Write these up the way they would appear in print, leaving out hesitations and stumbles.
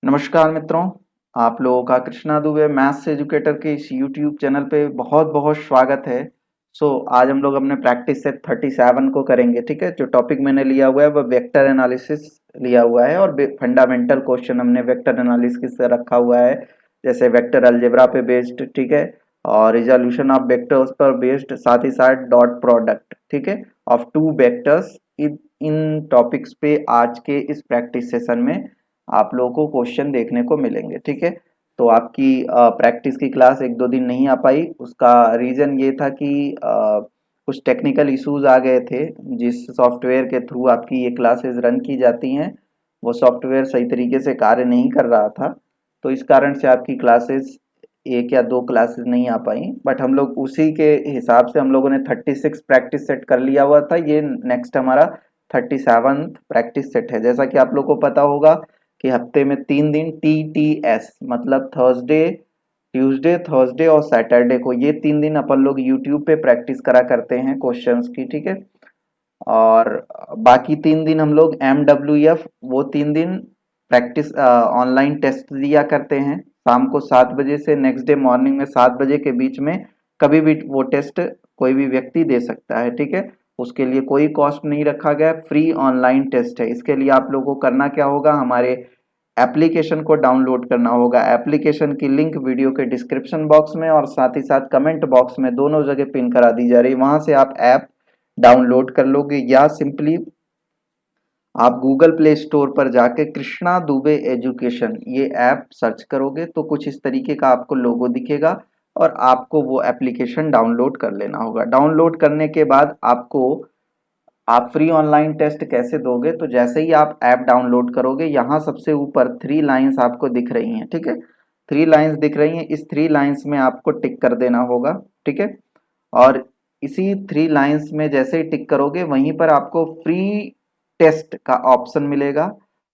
नमस्कार मित्रों। आप लोगों का कृष्णा दुबे मैथ्स एजुकेटर के इस यूट्यूब चैनल पे बहुत बहुत स्वागत है। आज हम लोग अपने प्रैक्टिस सेट 37 को करेंगे। ठीक है, जो टॉपिक मैंने लिया हुआ है वह वेक्टर एनालिसिस लिया हुआ है और फंडामेंटल क्वेश्चन हमने वेक्टर एनालिसिस से रखा हुआ है, जैसे वेक्टर अलजेब्रा पे बेस्ड। ठीक है, और रिजोल्यूशन ऑफ वेक्टर्स पर बेस्ड, साथ ही साथ डॉट प्रोडक्ट, ठीक है, of two vectors. In topics पे आज के इस प्रैक्टिस सेशन में आप लोगों को क्वेश्चन देखने को मिलेंगे। ठीक है, तो आपकी प्रैक्टिस की क्लास एक दो दिन नहीं आ पाई। उसका रीज़न ये था कि कुछ टेक्निकल इश्यूज आ गए थे। जिस सॉफ्टवेयर के थ्रू आपकी ये क्लासेस रन की जाती हैं वो सॉफ्टवेयर सही तरीके से कार्य नहीं कर रहा था, तो इस कारण से आपकी क्लासेस एक या दो क्लासेस नहीं आ पाई। बट हम लोग उसी के हिसाब से हम लोगों ने 36 प्रैक्टिस सेट कर लिया हुआ था। ये नेक्स्ट हमारा 37 प्रैक्टिस सेट है। जैसा कि आप लोग को पता होगा कि हफ्ते में 3 दिन TTS मतलब थर्सडे, ट्यूसडे, थर्सडे और सैटरडे को, ये 3 दिन अपन लोग यूट्यूब पे प्रैक्टिस करा करते हैं क्वेश्चंस की। ठीक है, और बाकी 3 दिन हम लोग MWF, वो 3 दिन प्रैक्टिस ऑनलाइन टेस्ट दिया करते हैं शाम को 7 बजे से नेक्स्ट डे मॉर्निंग में 7 बजे के बीच में। कभी भी वो टेस्ट कोई भी व्यक्ति दे सकता है। ठीक है, उसके लिए कोई कॉस्ट नहीं रखा गया, फ्री ऑनलाइन टेस्ट है। इसके लिए आप लोगों को करना क्या होगा, हमारे एप्लीकेशन को डाउनलोड करना होगा। एप्लीकेशन की लिंक वीडियो के डिस्क्रिप्शन बॉक्स में और साथ ही साथ कमेंट बॉक्स में दोनों जगह पिन करा दी जा रही है। वहां से आप ऐप डाउनलोड कर लोगे या सिंपली आप गूगल प्ले स्टोर पर जाके कृष्णा दुबे एजुकेशन ये ऐप सर्च करोगे तो कुछ इस तरीके का आपको लोगो दिखेगा और आपको वो एप्लीकेशन डाउनलोड कर लेना होगा। डाउनलोड करने के बाद आप फ्री ऑनलाइन टेस्ट कैसे दोगे, तो जैसे ही आप ऐप डाउनलोड करोगे यहाँ सबसे ऊपर 3 लाइंस आपको दिख रही हैं। ठीक है, 3 लाइंस दिख रही हैं, इस 3 लाइंस में आपको टिक कर देना होगा। ठीक है, और इसी 3 लाइंस में जैसे ही टिक करोगे वहीं पर आपको फ्री टेस्ट का ऑप्शन मिलेगा।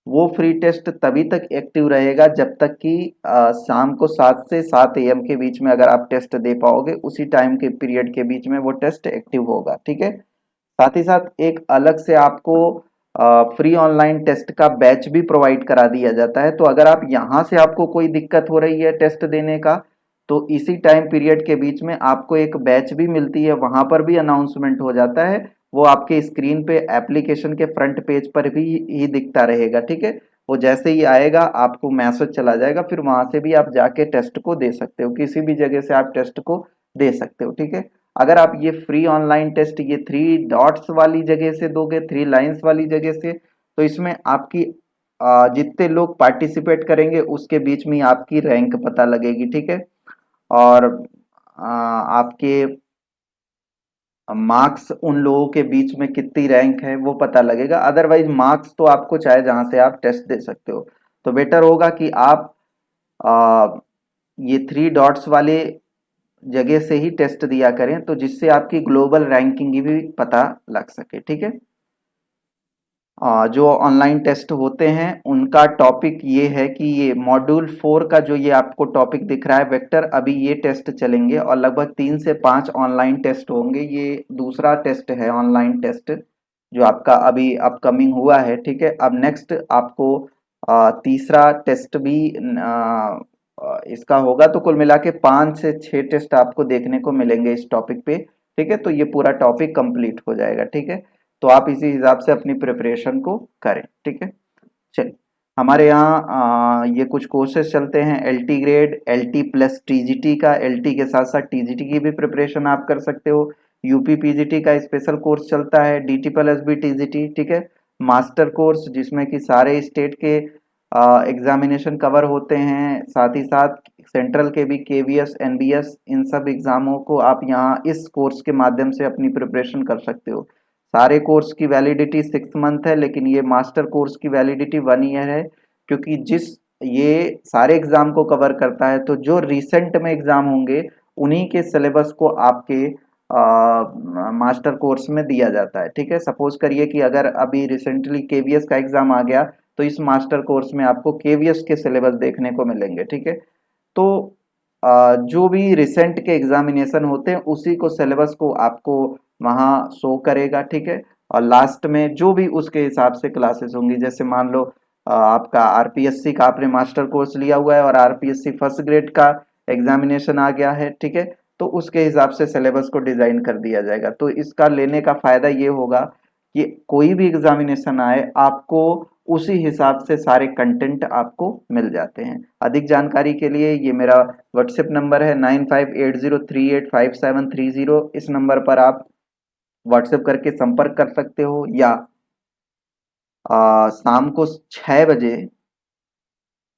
वो फ्री टेस्ट तभी तक एक्टिव रहेगा जब तक कि शाम को 7 से 7 AM के बीच में अगर आप टेस्ट दे पाओगे, उसी टाइम के पीरियड के बीच में वो टेस्ट एक्टिव होगा। ठीक है, साथ ही साथ एक अलग से आपको फ्री ऑनलाइन टेस्ट का बैच भी प्रोवाइड करा दिया जाता है। तो अगर आप यहाँ से आपको कोई दिक्कत हो रही है टेस्ट देने का, तो इसी टाइम पीरियड के बीच में आपको एक बैच भी मिलती है, वहां पर भी अनाउंसमेंट हो जाता है। वो आपके स्क्रीन पे एप्लीकेशन के फ्रंट पेज पर भी ही दिखता रहेगा। ठीक है, वो जैसे ही आएगा आपको मैसेज चला जाएगा, फिर वहां से भी आप जाके टेस्ट को दे सकते हो, किसी भी जगह से आप टेस्ट को दे सकते हो। ठीक है, अगर आप ये फ्री ऑनलाइन टेस्ट ये 3 डॉट्स वाली जगह से दोगे, 3 लाइंस वाली जगह से, तो इसमें आपकी जितने लोग पार्टिसिपेट करेंगे उसके बीच में आपकी रैंक पता लगेगी। ठीक है, और आपके मार्क्स उन लोगों के बीच में कितनी रैंक है वो पता लगेगा। अदरवाइज मार्क्स तो आपको चाहे जहां से आप टेस्ट दे सकते हो। तो बेटर होगा कि आप आ, ये 3 डॉट्स वाले जगह से ही टेस्ट दिया करें, तो जिससे आपकी ग्लोबल रैंकिंग भी पता लग सके। ठीक है, जो ऑनलाइन टेस्ट होते हैं उनका टॉपिक ये है कि ये मॉड्यूल 4 का जो ये आपको टॉपिक दिख रहा है वेक्टर, अभी ये टेस्ट चलेंगे और लगभग 3 से 5 ऑनलाइन टेस्ट होंगे। ये दूसरा टेस्ट है ऑनलाइन टेस्ट जो आपका अभी अपकमिंग हुआ है। ठीक है, अब नेक्स्ट आपको तीसरा टेस्ट भी इसका होगा, तो कुल मिला के 5 से 6 टेस्ट आपको देखने को मिलेंगे इस टॉपिक पे। ठीक है, तो ये पूरा टॉपिक कंप्लीट हो जाएगा। ठीक है, तो आप इसी हिसाब से अपनी प्रिपरेशन को करें। ठीक है, चलिए, हमारे यहाँ ये कुछ कोर्सेज चलते हैं, LT grade, LT plus TGT का। LT के साथ साथ TGT की भी प्रिपरेशन आप कर सकते हो। UP PGT का स्पेशल कोर्स चलता है, DT प्लस भी TGT। ठीक है, मास्टर कोर्स जिसमें कि सारे स्टेट के एग्जामिनेशन कवर होते हैं, साथ ही साथ सेंट्रल के भी KVS NBS इन सब एग्जामों को आप यहाँ इस कोर्स के माध्यम से अपनी प्रिपरेशन कर सकते हो। सारे कोर्स की वैलिडिटी 6 मंथ है, लेकिन ये मास्टर कोर्स की वैलिडिटी 1 ईयर है, क्योंकि जिस ये सारे एग्जाम को कवर करता है, तो जो रिसेंट में एग्जाम होंगे उन्हीं के सिलेबस को आपके मास्टर कोर्स में दिया जाता है। ठीक है, सपोज करिए कि अगर अभी रिसेंटली KVS का एग्जाम आ गया, तो इस मास्टर कोर्स में आपको KVS के सिलेबस देखने को मिलेंगे। ठीक है, तो जो भी रिसेंट के एग्जामिनेशन होते हैं उसी को सिलेबस को आपको वहाँ शो करेगा। ठीक है, और लास्ट में जो भी उसके हिसाब से क्लासेस होंगी, जैसे मान लो आपका आरपीएससी का आपने मास्टर कोर्स लिया हुआ है और आरपीएससी फर्स्ट ग्रेड का एग्जामिनेशन आ गया है, ठीक है। तो उसके हिसाब से सिलेबस को डिजाइन कर दिया जाएगा। तो इसका लेने का फायदा ये होगा कि कोई भी एग्जामिनेशन आए आपको उसी हिसाब से सारे कंटेंट आपको मिल जाते हैं। अधिक जानकारी के लिए ये मेरा व्हाट्सएप नंबर है 9580385730। इस नंबर पर आप व्हाट्सएप करके संपर्क कर सकते हो, या शाम को 6 बजे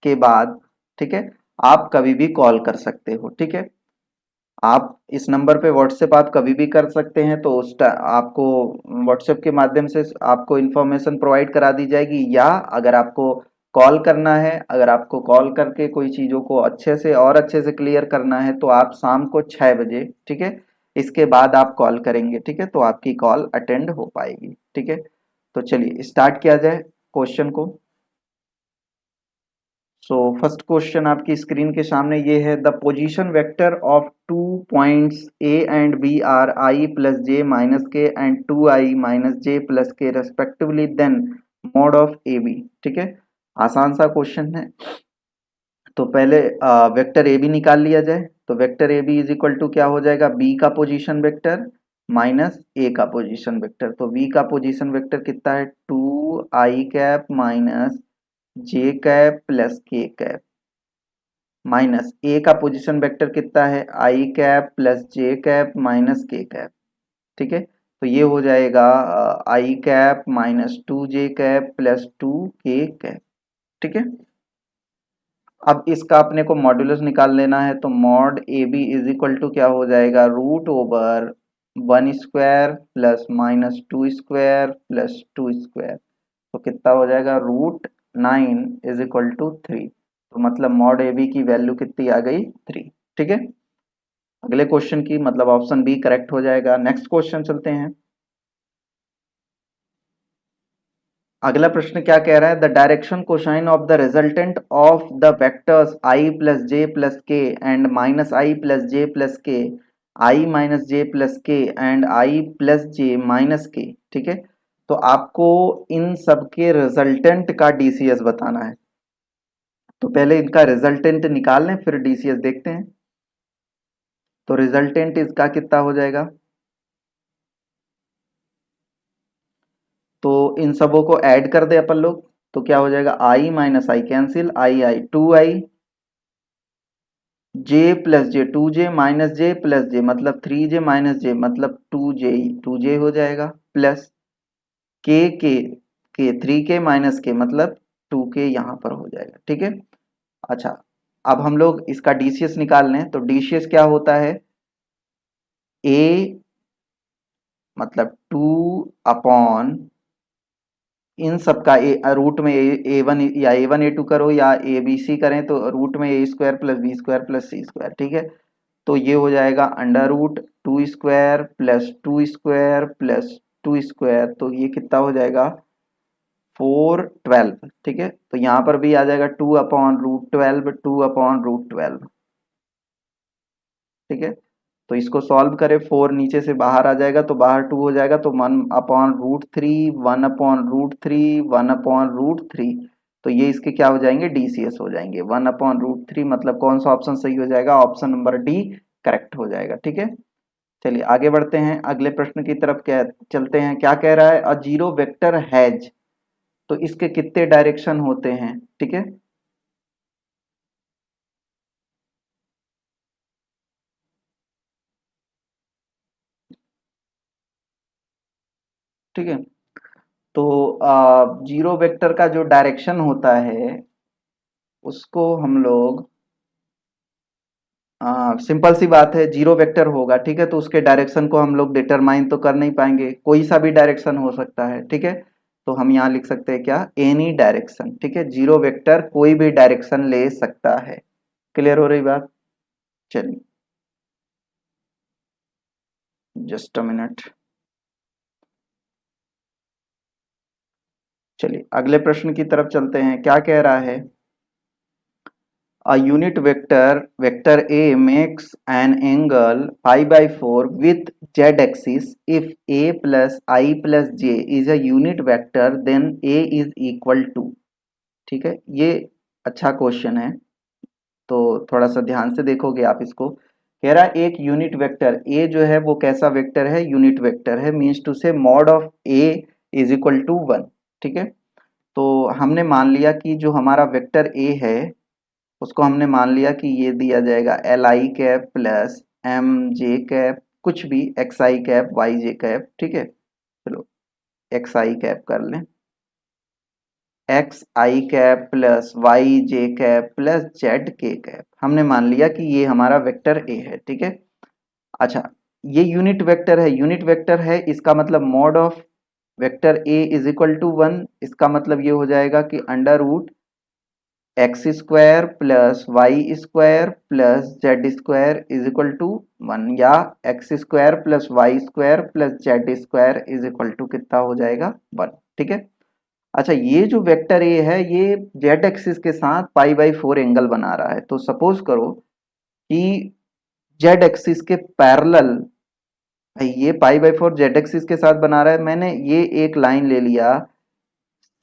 के बाद, ठीक है, आप कभी भी कॉल कर सकते हो, ठीक है। आप इस नंबर पे व्हाट्सएप आप कभी भी कर सकते हैं, तो आपको व्हाट्सएप के माध्यम से आपको इन्फॉर्मेशन प्रोवाइड करा दी जाएगी, या अगर आपको कॉल करना है, अगर आपको कॉल करके कोई चीज़ों को अच्छे से क्लियर करना है, तो आप शाम को 6 बजे, ठीक है, इसके बाद आप कॉल करेंगे, ठीक है, तो आपकी कॉल अटेंड हो पाएगी, ठीक है। तो चलिए स्टार्ट किया जाए क्वेश्चन को। सो फर्स्ट क्वेश्चन आपकी स्क्रीन के सामने ये है, the position vector of 2 points A and B are i plus j minus k and 2i minus j plus k respectively, then mod of A B, ठीक है। आसान सा क्वेश्चन है। तो पहले वेक्टर ए बी निकाल लिया जाए। तो vector A B is equal to क्या हो जाएगा, बी का पोजीशन वेक्टर माइनस ए का पोजीशन वेक्टर। तो बी का पोजीशन वेक्टर कितना है, 2i कैप माइनस जे कैप प्लस के कैप, माइनस ए का पोजीशन वेक्टर कितना है, i cap plus J cap minus के कैप, ठीक है। तो ये हो जाएगा i cap minus 2j cap plus 2k cap, ठीक है। अब इसका अपने को मॉड्यूलस निकाल लेना है। तो mod A B is equal to क्या हो जाएगा, root over 1 square plus minus 2 square plus 2 square. तो कितना हो जाएगा, √9 इज इक्वल टू 3। तो मतलब मॉड ए बी की वैल्यू कितनी आ गई, 3, ठीक है। अगले क्वेश्चन की मतलब ऑप्शन बी करेक्ट हो जाएगा। नेक्स्ट क्वेश्चन चलते हैं। अगला प्रश्न क्या कह रहा है, the direction cosine of the resultant of the vectors i plus j plus k and minus i plus j plus k, i minus j plus k and i plus j minus k, ठीक है। तो आपको इन सब के resultant का DCS बताना है। तो पहले इनका रिजल्टेंट निकाल लें, फिर डीसीएस देखते हैं। तो रिजल्टेंट इसका कितना हो जाएगा, तो इन सबों को ऐड कर दे अपन लोग। तो क्या हो जाएगा, आई minus I cancel, I I 2i, J plus J 2j minus j plus जे मतलब 3j माइनस जे मतलब 2j हो जाएगा, प्लस के 3k माइनस के मतलब 2k यहाँ पर हो जाएगा, ठीक है। अच्छा, अब हम लोग इसका डीसीएस निकाल लें। तो डीसीएस क्या होता है, a मतलब 2 अपॉन इन सब का रूट में a1 या a1 a2 करो या abc करें, तो रूट में a² plus b² plus c², ठीक है। तो ये हो जाएगा √2 square plus 2 square plus 2 square. तो ये कितना हो जाएगा, 412, ठीक है। तो यहाँ पर भी आ जाएगा 2/√12, 2/√12, ठीक है। तो इसको सॉल्व करें, 4 नीचे से बाहर आ जाएगा तो बाहर 2 हो जाएगा, तो 1/√3, 1/√3, 1/√3। तो ये इसके क्या हो जाएंगे, डीसीएस हो जाएंगे। 1/√3 मतलब कौन सा ऑप्शन सही हो जाएगा, ऑप्शन नंबर डी करेक्ट हो जाएगा, ठीक है। चलिए आगे बढ़ते हैं, अगले प्रश्न की तरफ क्या चलते हैं। क्या कह रहा है, अ जीरो वेक्टर हैज, तो इसके कितने डायरेक्शन होते हैं, ठीक है। ठीक है, तो जीरो वेक्टर का जो डायरेक्शन होता है उसको हम लोग, सिंपल सी बात है, जीरो वेक्टर होगा, ठीक है, तो उसके डायरेक्शन को हम लोग डिटरमाइन तो कर नहीं पाएंगे, कोई सा भी डायरेक्शन हो सकता है, ठीक है। तो हम यहाँ लिख सकते हैं क्या, एनी डायरेक्शन, ठीक है। जीरो वेक्टर कोई भी डायरेक्शन ले सकता है। क्लियर हो रही बात। चलिए जस्ट अ मिनट। चलिए अगले प्रश्न की तरफ चलते हैं। क्या कह रहा है, a unit vector A makes an angle pi/4 with z axis. If a plus I plus j is a unit vector, then A is equal to, ठीक है, ये अच्छा क्वेश्चन है, तो थोड़ा सा ध्यान से देखोगे आप इसको। कह रहा है एक यूनिट वेक्टर ए जो है वो कैसा वेक्टर है, यूनिट वेक्टर है, means to say mod of A is equal to 1। ठीक है, तो हमने मान लिया कि जो हमारा वेक्टर ए है उसको हमने मान लिया कि ये दिया जाएगा L I cap plus M J cap, कुछ भी X I cap Y J cap. ठीक है, चलो एक्स आई कैप कर लें, X I cap plus Y J cap plus Z K cap, हमने मान लिया कि ये हमारा वेक्टर ए है। ठीक है, अच्छा, ये यूनिट वेक्टर है, यूनिट वेक्टर है, इसका मतलब mod of vector A is equal to 1, इसका मतलब ये हो जाएगा कि under root X square plus Y square plus Z square is equal to 1, या X square plus Y square plus Z square is equal to कितना हो जाएगा, 1। ठीक है, अच्छा, ये जो वेक्टर ए है ये जेड एक्सिस के साथ पाई बाई 4 एंगल बना रहा है, तो सपोज करो कि जेड एक्सिस के पैरेलल, ये पाई बाई 4 जेड एक्सिस के साथ बना रहा है, मैंने ये एक लाइन ले लिया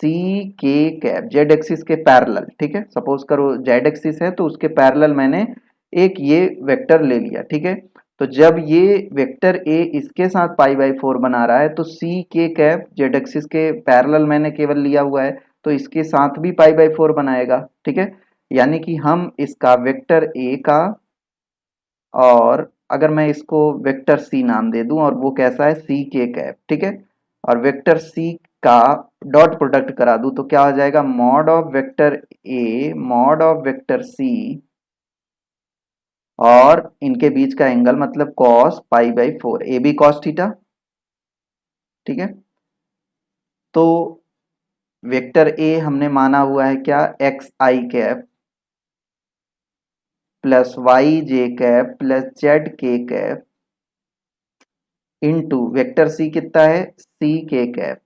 सी के कैप जेड एक्सिस के पैरेलल। ठीक है, सपोज करो जेड एक्सिस है तो उसके पैरेलल मैंने एक ये वेक्टर ले लिया। ठीक है, तो जब ये वेक्टर ए इसके साथ पाई बाई 4 बना रहा है तो सी के कैप जेड एक्सिस के पैरेलल मैंने केवल लिया हुआ है, तो इसके साथ भी पाई बाई 4 बनाएगा। ठीक है, यानी कि हम इसका वेक्टर ए का, और अगर मैं इसको वेक्टर सी नाम दे दूं और वो कैसा है सी के कैप। ठीक है, और वेक्टर सी का डॉट प्रोडक्ट करा दूं तो क्या हो जाएगा, mod of vector A mod of vector C, और इनके बीच का एंगल मतलब cos pi by 4, A B cos theta. ठीक है, तो वेक्टर ए हमने माना हुआ है क्या, x I cap plus Y J cap plus Z K cap into vector C कितना है, सी के कैप।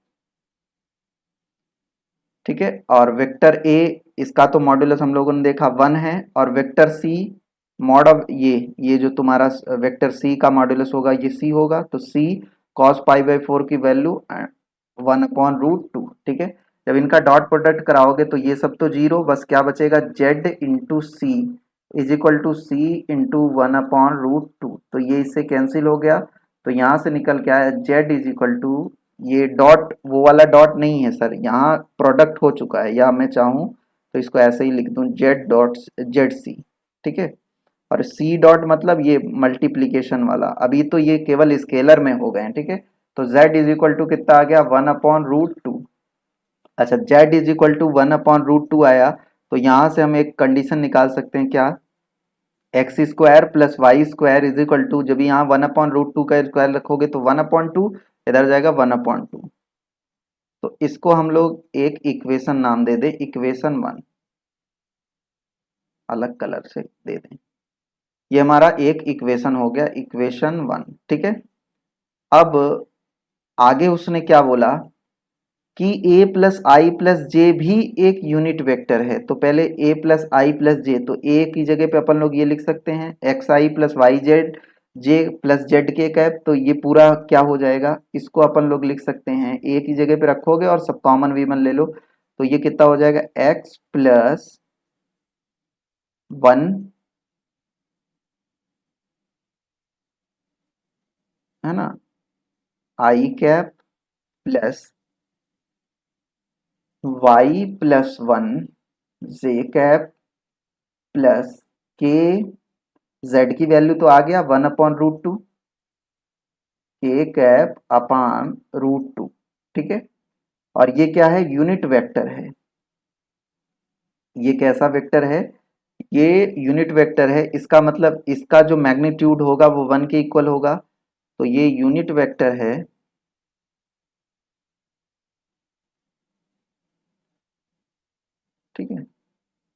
ठीक है, और वेक्टर ए इसका तो मॉड्यूलस हम लोगों ने देखा 1 है, और वेक्टर सी मॉड ऑफ ये जो तुम्हारा वेक्टर सी का मॉड्यूलस होगा ये सी होगा, तो सी कॉस पाई बाई 4 की वैल्यू 1/√2। ठीक है, जब इनका डॉट प्रोडक्ट कराओगे तो ये सब तो जीरो, बस क्या बचेगा, Z into C is equal to C into 1/√2, तो ये इससे कैंसिल हो गया, तो यहाँ से निकल के आया जेड इज इक्वल टू, ये डॉट वो वाला डॉट नहीं है सर, यहाँ प्रोडक्ट हो चुका है, या मैं चाहूँ तो इसको ऐसे ही लिख दूं जेड डॉट जेड सी। ठीक है, और सी डॉट मतलब ये मल्टीप्लीकेशन वाला, अभी तो ये केवल स्केलर में हो गए हैं। ठीक है, तो z इज इक्वल टू कितना आ गया, 1/√2। अच्छा, z इज इक्वल टू 1/√2 आया, तो यहाँ से हम एक कंडीशन निकाल सकते हैं क्या, X square plus Y square is equal to, जब यहाँ 1/√2 का स्क्वायर रखोगे तो 1/2 इधर जाएगा 1/2, तो इसको हम लोग एक इक्वेशन नाम दे दे, इक्वेशन 1, अलग कलर से दे दें, ये हमारा एक इक्वेशन हो गया, इक्वेशन 1। ठीक है, अब आगे उसने क्या बोला कि a प्लस आई प्लस जे भी एक यूनिट वेक्टर है, तो पहले a प्लस आई प्लस जे, तो a की जगह पे अपन लोग ये लिख सकते हैं एक्स आई plus Y Z J plus Z K cap, तो ये पूरा क्या हो जाएगा, इसको अपन लोग लिख सकते हैं a की जगह पे रखोगे और सब कॉमन वीमन ले लो, तो ये कितना हो जाएगा, x प्लस 1, है ना, आई कैप प्लस वाई प्लस 1 जे कैप प्लस के, जेड की वैल्यू तो आ गया 1/√2 के कैप अपान √2। ठीक है, और ये क्या है, यूनिट वेक्टर है, ये कैसा वेक्टर है, ये यूनिट वेक्टर है, इसका मतलब इसका जो मैग्नीट्यूड होगा वो 1 के इक्वल होगा, तो ये यूनिट वेक्टर है। ठीक है,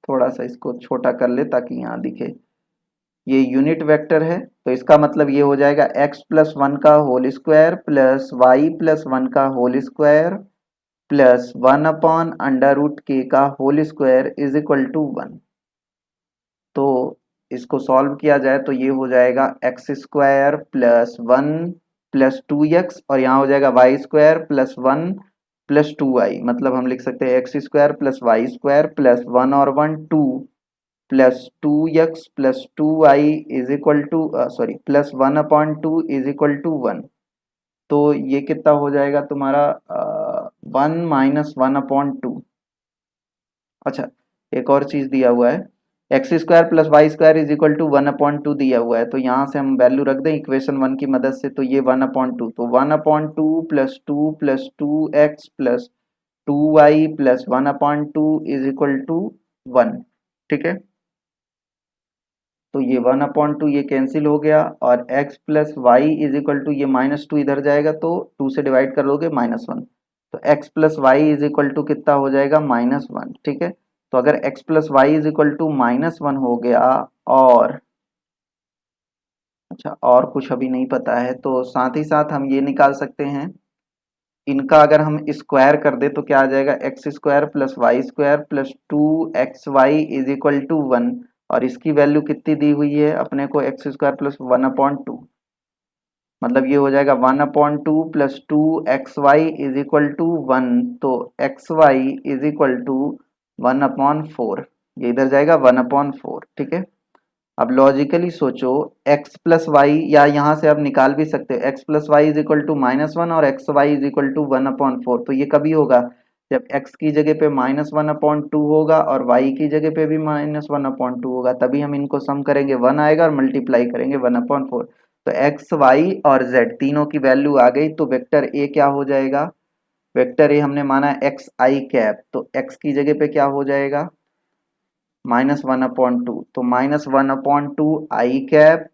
थोड़ा सा इसको छोटा कर ले ताकि यहाँ दिखे, ये यूनिट वेक्टर है, तो इसका मतलब ये हो जाएगा x प्लस 1 का whole square plus Y plus 1 का होल स्क्वायर प्लस 1/√k का whole square is equal to 1। तो इसको सॉल्व किया जाए तो ये हो जाएगा X square plus 1 plus 2x, और यहाँ हो जाएगा Y square plus 1 plus 2i, मतलब हम लिख सकते हैं X square plus Y square plus 1 और 1 2 plus 2x plus 2i is equal to sorry plus 1/2 is equal to 1। तो ये कितना हो जाएगा तुम्हारा 1 - 1/2। अच्छा, एक और चीज दिया हुआ है, X square plus Y square is equal to 1/2 दिया हुआ है, तो यहाँ से हम वैल्यू रख दें इक्वेशन 1 की मदद से, तो ये 1/2, तो 1/2 plus 2 plus 2x plus 2y plus 1/2 is equal to 1। ठीक है, तो ये 1/2 ये कैंसिल हो गया, और x plus Y is equal to ये -2 इधर जाएगा, तो 2 से डिवाइड कर लोगे -1, तो x plus Y is equal to कितना हो जाएगा -1। ठीक है, तो अगर x plus Y is equal to -1 हो गया, और अच्छा और कुछ अभी नहीं पता है, तो साथ ही साथ हम ये निकाल सकते हैं, इनका अगर हम स्क्वायर कर दे तो क्या आ जाएगा, X square plus Y square plus 2xy is equal to 1, और इसकी वैल्यू कितनी दी हुई है अपने को, एक्स स्क्वायर प्लस 1/2, मतलब ये हो जाएगा 1/2 plus 2xy is equal to 1, तो xy इज इक्वल टू 1/4, ये इधर जाएगा 1/4। ठीक है, अब लॉजिकली सोचो, x प्लस वाई, या यहाँ से आप निकाल भी सकते हो, x plus Y is equal to -1 और X Y is equal to 1/4, तो ये कभी होगा जब x की जगह पे -1/2 होगा और y की जगह पे भी -1/2 होगा, तभी हम इनको सम करेंगे 1 आएगा और मल्टीप्लाई करेंगे 1/4। तो x y और z तीनों की वैल्यू आ गई, तो वेक्टर ए क्या हो जाएगा, वेक्टर ए हमने माना एक्स आई कैप, तो x की जगह पे क्या हो जाएगा -1/2, तो -1/2 आई कैप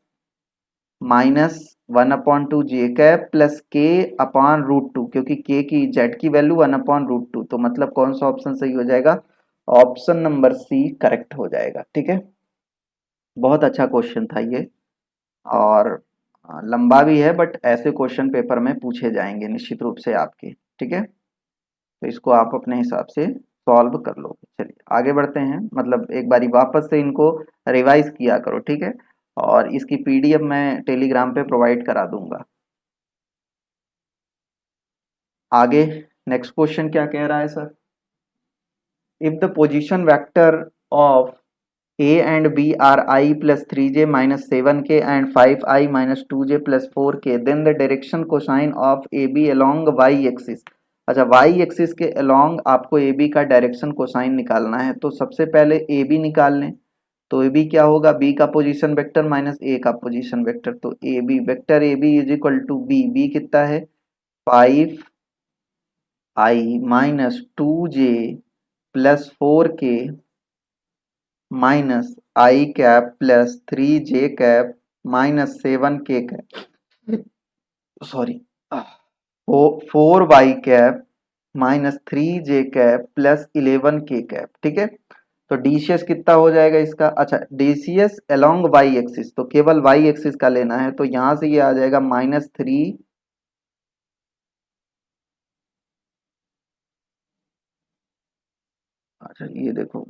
-1/2 जे कैप प्लस k/√2, क्योंकि k की z की वैल्यू 1/√2, तो मतलब कौन सा ऑप्शन सही हो जाएगा, ऑप्शन नंबर सी करेक्ट हो जाएगा। ठीक है, बहुत अच्छा क्वेश्चन था ये, और लंबा भी है, बट ऐसे क्वेश्चन पेपर में पूछे जाएंगे निश्चित रूप से आपके। ठीक है, तो इसको आप अपने हिसाब से सॉल्व कर लो। चलिए आगे बढ़ते हैं, मतलब एक बारी वापस से इनको रिवाइज किया करो। ठीक है, और इसकी पीडीएफ मैं टेलीग्राम पे प्रोवाइड करा दूंगा। आगे नेक्स्ट क्वेश्चन क्या कह रहा है sir, if the position vector of a and b are I plus 3j minus 7k and 5i minus 2j plus 4k, then the direction cosine of ab along y axis। अच्छा, y axis के along आपको ab का direction cosine निकालना है, तो सबसे पहले ab निकाल लें, तो ab क्या होगा, b का पोजीशन वेक्टर माइनस a का पोजीशन वेक्टर, तो ab vector ab is equal to b कितना है 5i minus 2j plus 4k minus i cap plus 3j cap minus 7k cap, sorry 4y cap minus 3j cap plus 11k cap. ठीक है, तो DCS कितना हो जाएगा इसका, अच्छा डीसीएस अलोंग वाई एक्सिस, तो केवल वाई एक्सिस का लेना है, तो यहां से ये आ जाएगा -3, अच्छा ये देखो,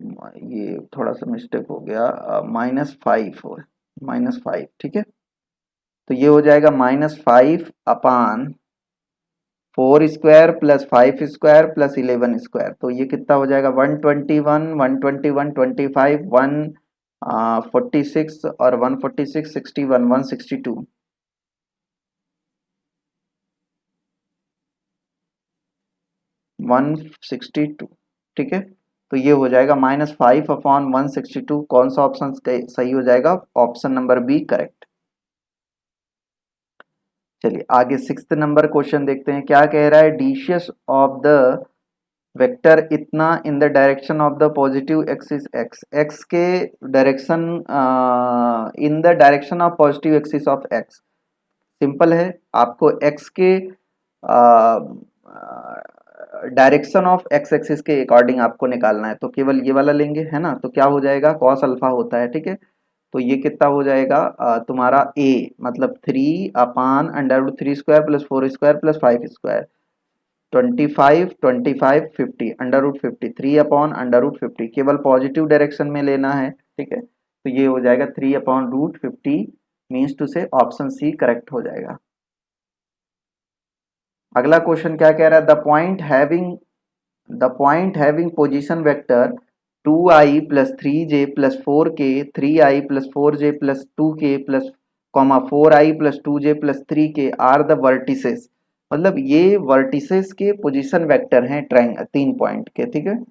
ये थोड़ा सा मिस्टेक हो गया, -5 हो, -5। ठीक है, तो ये हो जाएगा -5/4 प्लस 5 स्क्वायर प्लस 11 स्क्वायर, तो ये कितना हो जाएगा 121 121 25 146 और 146 61 162, 162। ठीक है, तो ये हो जाएगा -5/162, कौन सा ऑप्शन सही हो जाएगा, ऑप्शन नंबर बी करेक्ट। चलिए आगे 6th नंबर क्वेश्चन देखते हैं, क्या कह रहा है, डीसीएस ऑफ द वेक्टर इतना in the direction of the positive axis x, x के direction in the direction of positive axis of x, simple है, आपको एक्स के डायरेक्शन ऑफ एक्स एक्सिस के अकॉर्डिंग आपको निकालना है, तो केवल ये वाला लेंगे, है ना, तो क्या हो जाएगा कॉस अल्फा होता है। ठीक है, तो ये कितना हो जाएगा तुम्हारा a, मतलब 3/√3² प्लस 4 स्क्वायर प्लस 5 स्क्वायर, 25 25 50 √50, 3/√50, केवल पॉजिटिव डायरेक्शन में लेना है। ठीक है, तो ये हो जाएगा 3/√50, means to say option C correct हो जाएगा। अगला क्वेश्चन क्या कह रहा है, the point having position vector 2i plus 3j plus 4k 3i plus 4j plus 2k plus 4i plus 2j plus 3k are the vertices. मतलब ये vertices के पोजीशन वेक्टर हैं तीन पॉइंट के, ठीक है।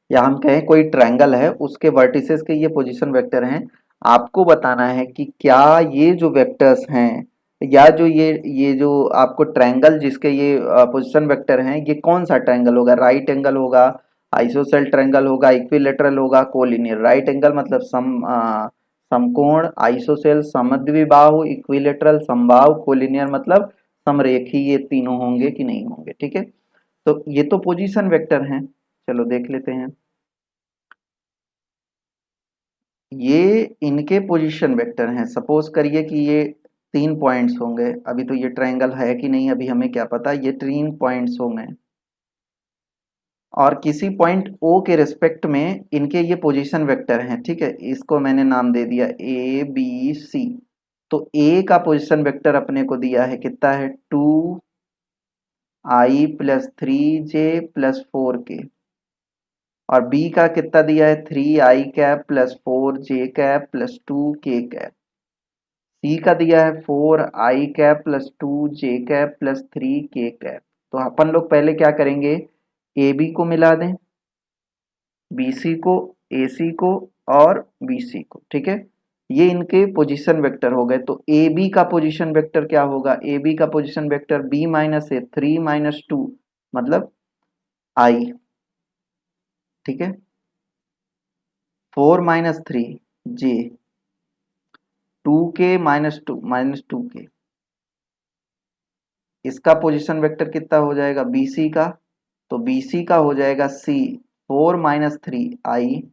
या हम कहें कोई ट्रायंगल है उसके वर्टिसेस के ये पोजीशन वेक्टर हैं। आपको बताना है कि क्या ये जो वेक्टर्स हैं या जो ये जो आपको ट्रायंगल जिसके ये पोजीशन वेक्टर हैं, ये कौन सा ट्रायंगल होगा, राइट एंगल होगा, आइसोसेल ट्रायंगल होगा, इक्विलेटरल होगा, कोलिनियर। राइट एंगल मतलब समकोण, आइसोसेल समद्विबाहु, इक्विलेटरल समबाहु, कोलिनियर मतलब समरेखी। ये तीनों होंगे कि नहीं होंगे, ठीक है। तो ये तो पोजीशन वेक्टर हैं, चलो देख लेते हैं। ये इनके पोजीशन वेक्टर हैं। सपोज करिए कि ये तीन पॉइंट्स होंगे। अभी तो ये ट्रायंगल है कि नहीं अभी हमें क्या पता, ये तीन पॉइंट्स होंगे और किसी पॉइंट ओ के रिस्पेक्ट में इनके ये पोजीशन वेक्टर हैं, ठीक है। इसको मैंने नाम दे दिया ए बी सी। तो ए का पोजीशन वेक्टर अपने को दिया है, कितना है, 2i plus 3j plus 4k। और बी का कितना दिया है, 3i cap plus 4j cap plus 2k cap. C का दिया है 4i cap plus 2j cap plus 3k cap. तो अपन लोग पहले क्या करेंगे, ए बी को मिला दें, बी सी को, ए सी को और बी सी को, ठीक है। ये इनके पोजीशन वेक्टर हो गए। तो ए बी का पोजीशन वेक्टर क्या होगा, ए बी का पोजीशन वेक्टर बी माइनस ए 3 - 2 मतलब आई, ठीक है। 4 - 3 जे, 2k - 2 - 2k। इसका पोजीशन वेक्टर कितना हो जाएगा बी सी का, तो बी सी का हो जाएगा सी 4 - 3 आई,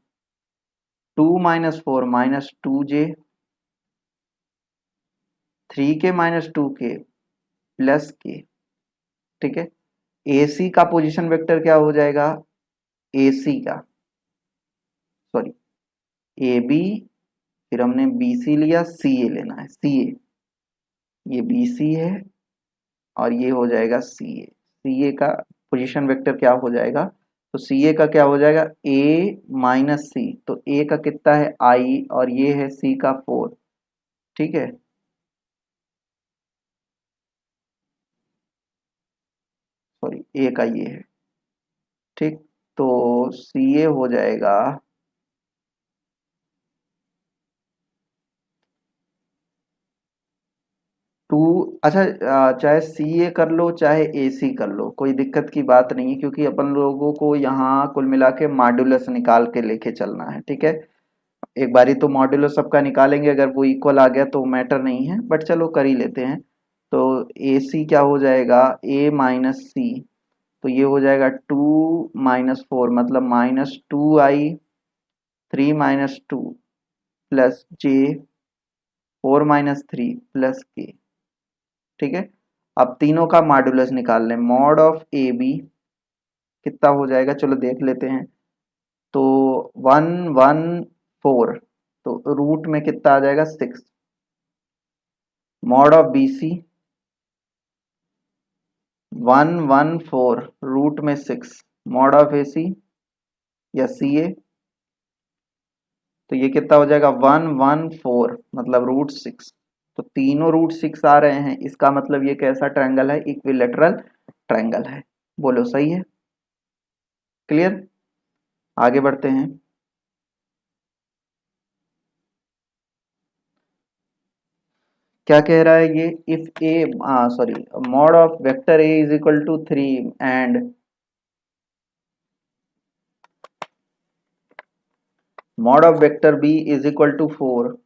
2 - 4 - 2j, 3k - 2k प्लस के, ठीक है। ए सी का पोजीशन वेक्टर क्या हो जाएगा, ए सी का, सॉरी, ए बी, फिर हमने बी सी लिया, सी ए लेना है, सी ए, ये बी सी है और ये हो जाएगा सी ए। सी ए का पोजीशन वेक्टर क्या हो जाएगा, तो सी ए का क्या हो जाएगा ए माइनस सी। तो ए का कितना है आई और ये है सी का 4, ठीक है। सॉरी, ए का ये है, ठीक। तो सी ए हो जाएगा, टू, अच्छा, चाहे सी ए कर लो चाहे ए सी कर लो, कोई दिक्कत की बात नहीं है, क्योंकि अपन लोगों को यहाँ कुल मिला के मॉड्यूलस निकाल के लेके चलना है, ठीक है। एक बारी तो मॉड्यूलस सबका निकालेंगे, अगर वो इक्वल आ गया तो मैटर नहीं है, बट चलो कर ही लेते हैं। तो ए सी क्या हो जाएगा, ए माइनस सी, तो ये हो जाएगा 2 - 4 मतलब -2i, 3 - 2 प्लस जे, 4 - 3 प्लस के, ठीक है। अब तीनों का मॉड्यूलस निकाल लें, मॉड ऑफ ए बी कितना हो जाएगा, चलो देख लेते हैं। तो 1 - 1 - 4, तो रूट में कितना आ जाएगा 6। Mod of B C 1 - 1 - 4 root में 6। मॉड ऑफ ए सी या सी ए, तो ये कितना हो जाएगा 1 - 1 - 4 मतलब √6। तो तीनों √6 आ रहे हैं, इसका मतलब ये कैसा ट्रायंगल है, इक्विलेटरल ट्रायंगल है। बोलो सही है, क्लियर। आगे बढ़ते हैं। क्या कह रहा है ये, if A, sorry, mod of vector A is equal to 3 and mod of vector B is equal to 4,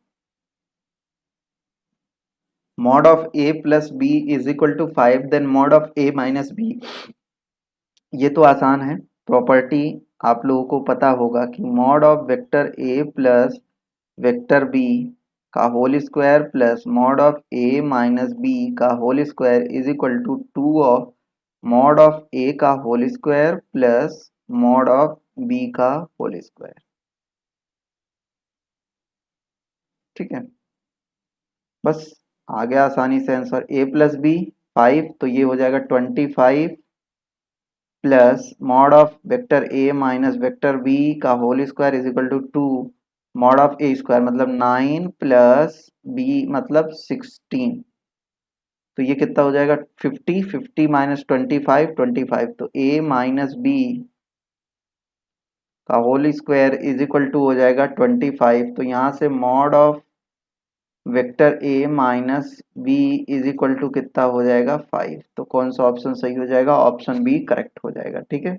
mod of A plus B is equal to 5, then mod of A minus B. ये तो आसान है, property आप लोगों को पता होगा कि mod of vector A plus vector B का whole square plus mod of A minus B का whole square is equal to 2 of mod of A का whole square plus mod of B का होल स्क्वायर, ठीक है। बस आ गया आसानी से आंसर, ए प्लस बी 5, तो ये हो जाएगा 25 plus mod of vector A minus vector B का whole square is equal to 2 mod of A square मतलब 9 प्लस बी मतलब 16। तो ये कितना हो जाएगा 50 माइनस 25 तो ए माइनस बी का whole square is equal to हो जाएगा 25। तो यहाँ से mod of vector A minus B is equal to कितना हो जाएगा 5। तो कौन सा ऑप्शन सही हो जाएगा? ऑप्शन बी करेक्ट हो जाएगा। ठीक है,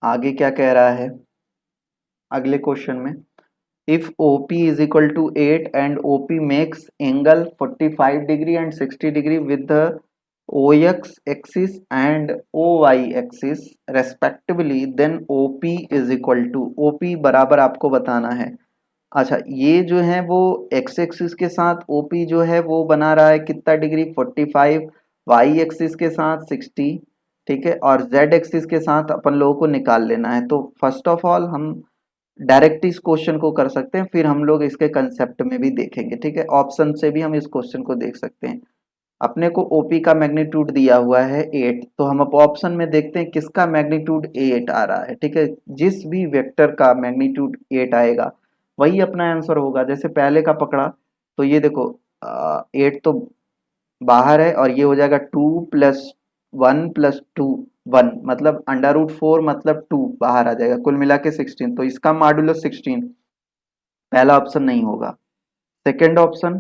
आगे क्या कह रहा है अगले क्वेश्चन में, if OP is equal to 8 and OP makes angle 45 degree and 60 degree with the OX axis and OY axis respectively, then OP is equal to, OP बराबर आपको बताना है। अच्छा, ये जो है वो एक्स एक्सिस के साथ ओपी जो है वो बना रहा है कितना डिग्री 45, वाई एक्सिस के साथ 60, ठीक है, और जेड एक्सिस के साथ अपन लोगों को निकाल लेना है। तो फर्स्ट ऑफ ऑल हम डायरेक्ट इस क्वेश्चन को कर सकते हैं, फिर हम लोग इसके कंसेप्ट में भी देखेंगे। ठीक है, ऑप्शन से भी हम इस क्वेश्चन को देख सकते हैं। अपने को ओपी का मैग्नीट्यूड दिया हुआ है 8, तो हम अब ऑप्शन में देखते हैं किसका मैग्नीट्यूड 8 आ रहा है। ठीक है, जिस भी वेक्टर का मैग्नीट्यूड 8 आएगा वही अपना आंसर होगा। जैसे पहले का पकड़ा तो ये देखो 8 तो बाहर है और ये हो जाएगा 2 + 1 + 2 1 मतलब √4 मतलब 2 बाहर आ जाएगा, कुल मिला के 16, तो इसका मॉड्यूलस 16 पहला ऑप्शन नहीं होगा। सेकेंड ऑप्शन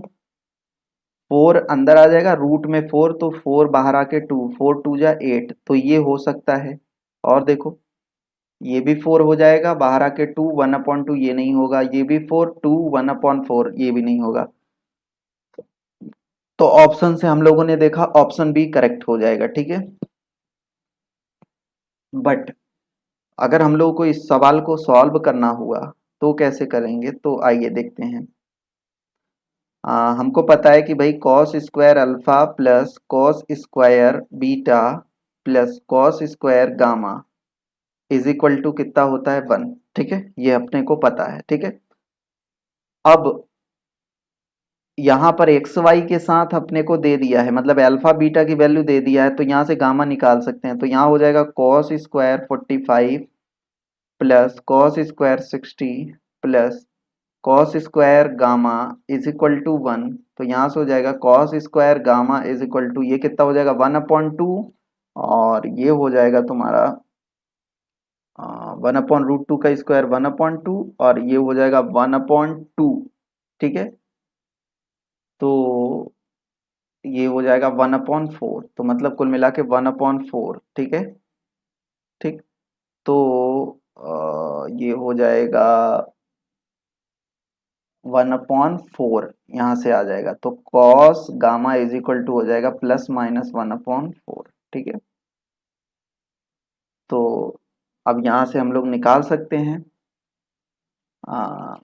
4 अंदर आ जाएगा, रूट में 4 तो 4 बाहर आके 2, 4 2 जा 8, तो ये हो सकता है। और देखो ये भी 4 हो जाएगा, बाहर आके 2 1/2 ये नहीं होगा, ये भी 4 2 1/4 ये भी नहीं होगा। तो ऑप्शन से हम लोगों ने देखा ऑप्शन बी करेक्ट हो जाएगा। ठीक है, बट अगर हम लोगों को इस सवाल को सॉल्व करना हुआ तो कैसे करेंगे, तो आइए देखते हैं। हमको पता है कि भाई cos square alpha plus cos square beta plus cos square gamma is equal to कितना होता है 1। ठीक है, ये अपने को पता है। ठीक है, अब यहाँ पर एक्स वाई के साथ अपने को दे दिया है, मतलब अल्फा बीटा की वैल्यू दे दिया है, तो यहाँ से गामा निकाल सकते हैं। तो यहाँ हो जाएगा cos square 45 plus cos square 60 plus cos square gamma is equal to 1। तो यहाँ से हो जाएगा cos square gamma is equal to ये कितना हो जाएगा 1/2 और ये हो जाएगा तुम्हारा 1/√2 का स्क्वायर 1/2 और ये हो जाएगा 1/2। ठीक है, तो ये हो जाएगा 1/4, तो मतलब कुल मिला के 1/4। ठीक है, ठीक, तो ये हो जाएगा 1/4 यहाँ से आ जाएगा, तो cos gamma is equal to हो जाएगा प्लस माइनस 1/4। ठीक है, तो अब यहाँ से हम लोग निकाल सकते हैं आ,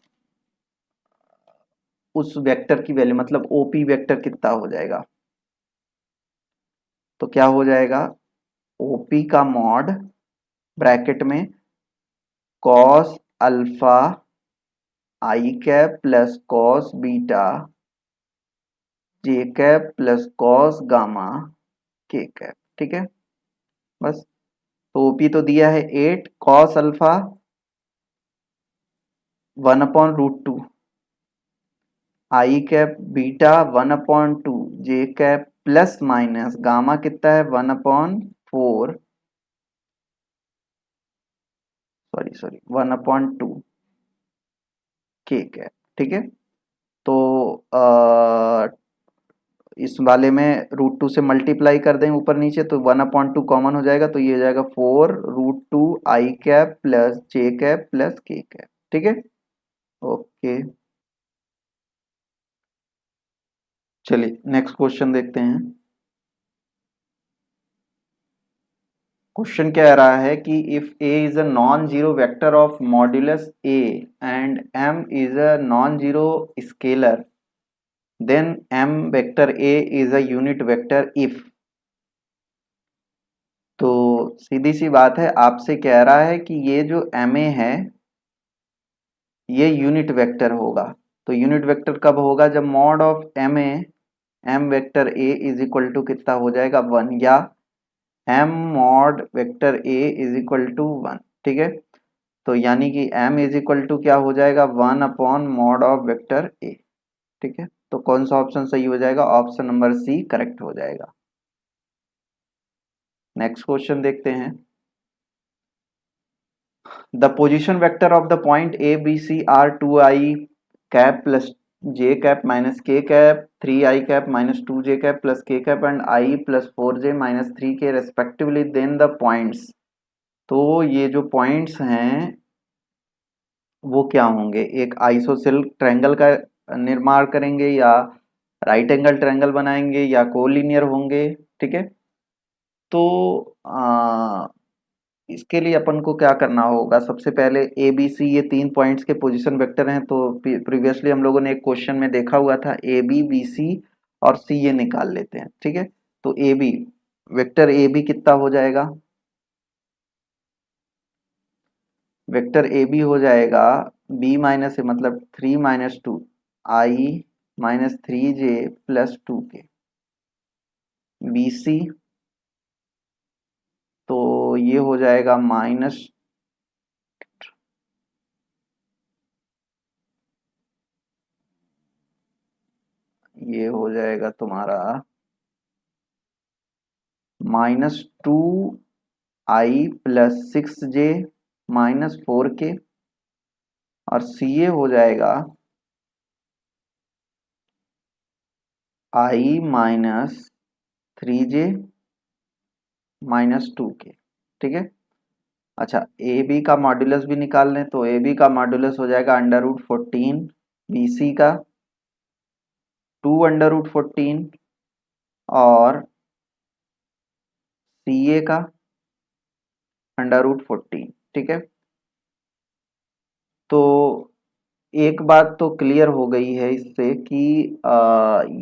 उस वेक्टर की वैल्यू, मतलब ओपी वेक्टर कितना हो जाएगा। तो क्या हो जाएगा ओपी का मॉड ब्रैकेट में कॉस अल्फा आई कैप प्लस कॉस बीटा जे कैप प्लस कॉस गामा के कैप। ठीक है, बस। तो ओपी तो दिया है 8, कॉस अल्फा 1/√2, आई कैप बीटा 1/2, जे कैप प्लस माइनस गामा कितना है 1/4, सॉरी 1/2 के कैप। ठीक है, तो इस वाले में √2 से मल्टीप्लाई कर दें ऊपर नीचे तो 1/2 कॉमन हो जाएगा, तो ये हो जाएगा 4√2 आई कैप प्लस जे कैप प्लस के कैप। ठीक है, ओके, चलिए नेक्स्ट क्वेश्चन देखते हैं। क्वेश्चन कह रहा है कि if A is a non zero vector of modulus A and M is a non zero scalar, then M vector A is a unit vector if. तो सीधी सी बात है, आपसे कह रहा है कि ये जो एम ए है ये यूनिट वेक्टर होगा। तो यूनिट वेक्टर कब होगा? जब mod of M A M vector A is equal to कितना हो जाएगा 1, या M mod vector A is equal to 1, ठीक है। तो यानी कि एम इज इक्वल टू क्या हो जाएगा 1 अपॉन मॉड ऑफ वेक्टर ए, ठीक है। तो कौन सा ऑप्शन सही हो जाएगा, ऑप्शन नंबर सी करेक्ट हो जाएगा। नेक्स्ट क्वेश्चन देखते हैं। The position vector of the point A B C are 2i cap plus J cap minus के cap 3i cap minus 2j cap plus के cap and i plus 4j minus 3k respectively, then the points. तो ये जो points हैं वो क्या होंगे, एक आइसोसेल ट्रायंगल का निर्माण करेंगे, या राइट एंगल ट्रायंगल बनाएंगे, या कोलिनियर होंगे, ठीक है। तो इसके लिए अपन को क्या करना होगा, सबसे पहले ए बी सी ये 3 पॉइंट्स के पोजीशन वेक्टर हैं। तो प्रीवियसली हम लोगों ने एक क्वेश्चन में देखा हुआ था, ए बी बी सी और सी ये निकाल लेते हैं, ठीक है। तो A B vector A B कितना हो जाएगा, वेक्टर ए बी हो जाएगा बी माइनस ए मतलब 3 - 2 i -3j plus 2k। B C तो ये हो जाएगा माइनस, ये हो जाएगा तुम्हारा -2i प्लस 6j -4k, और सी ए हो जाएगा i -3j -2k, ठीक है। अच्छा, ए बी का मॉड्यूलस भी निकाल लें, तो ए बी का मॉड्यूलस हो जाएगा √14, बी सी का 2 √14, और सी ए का √14, ठीक है। तो एक बात तो क्लियर हो गई है इससे कि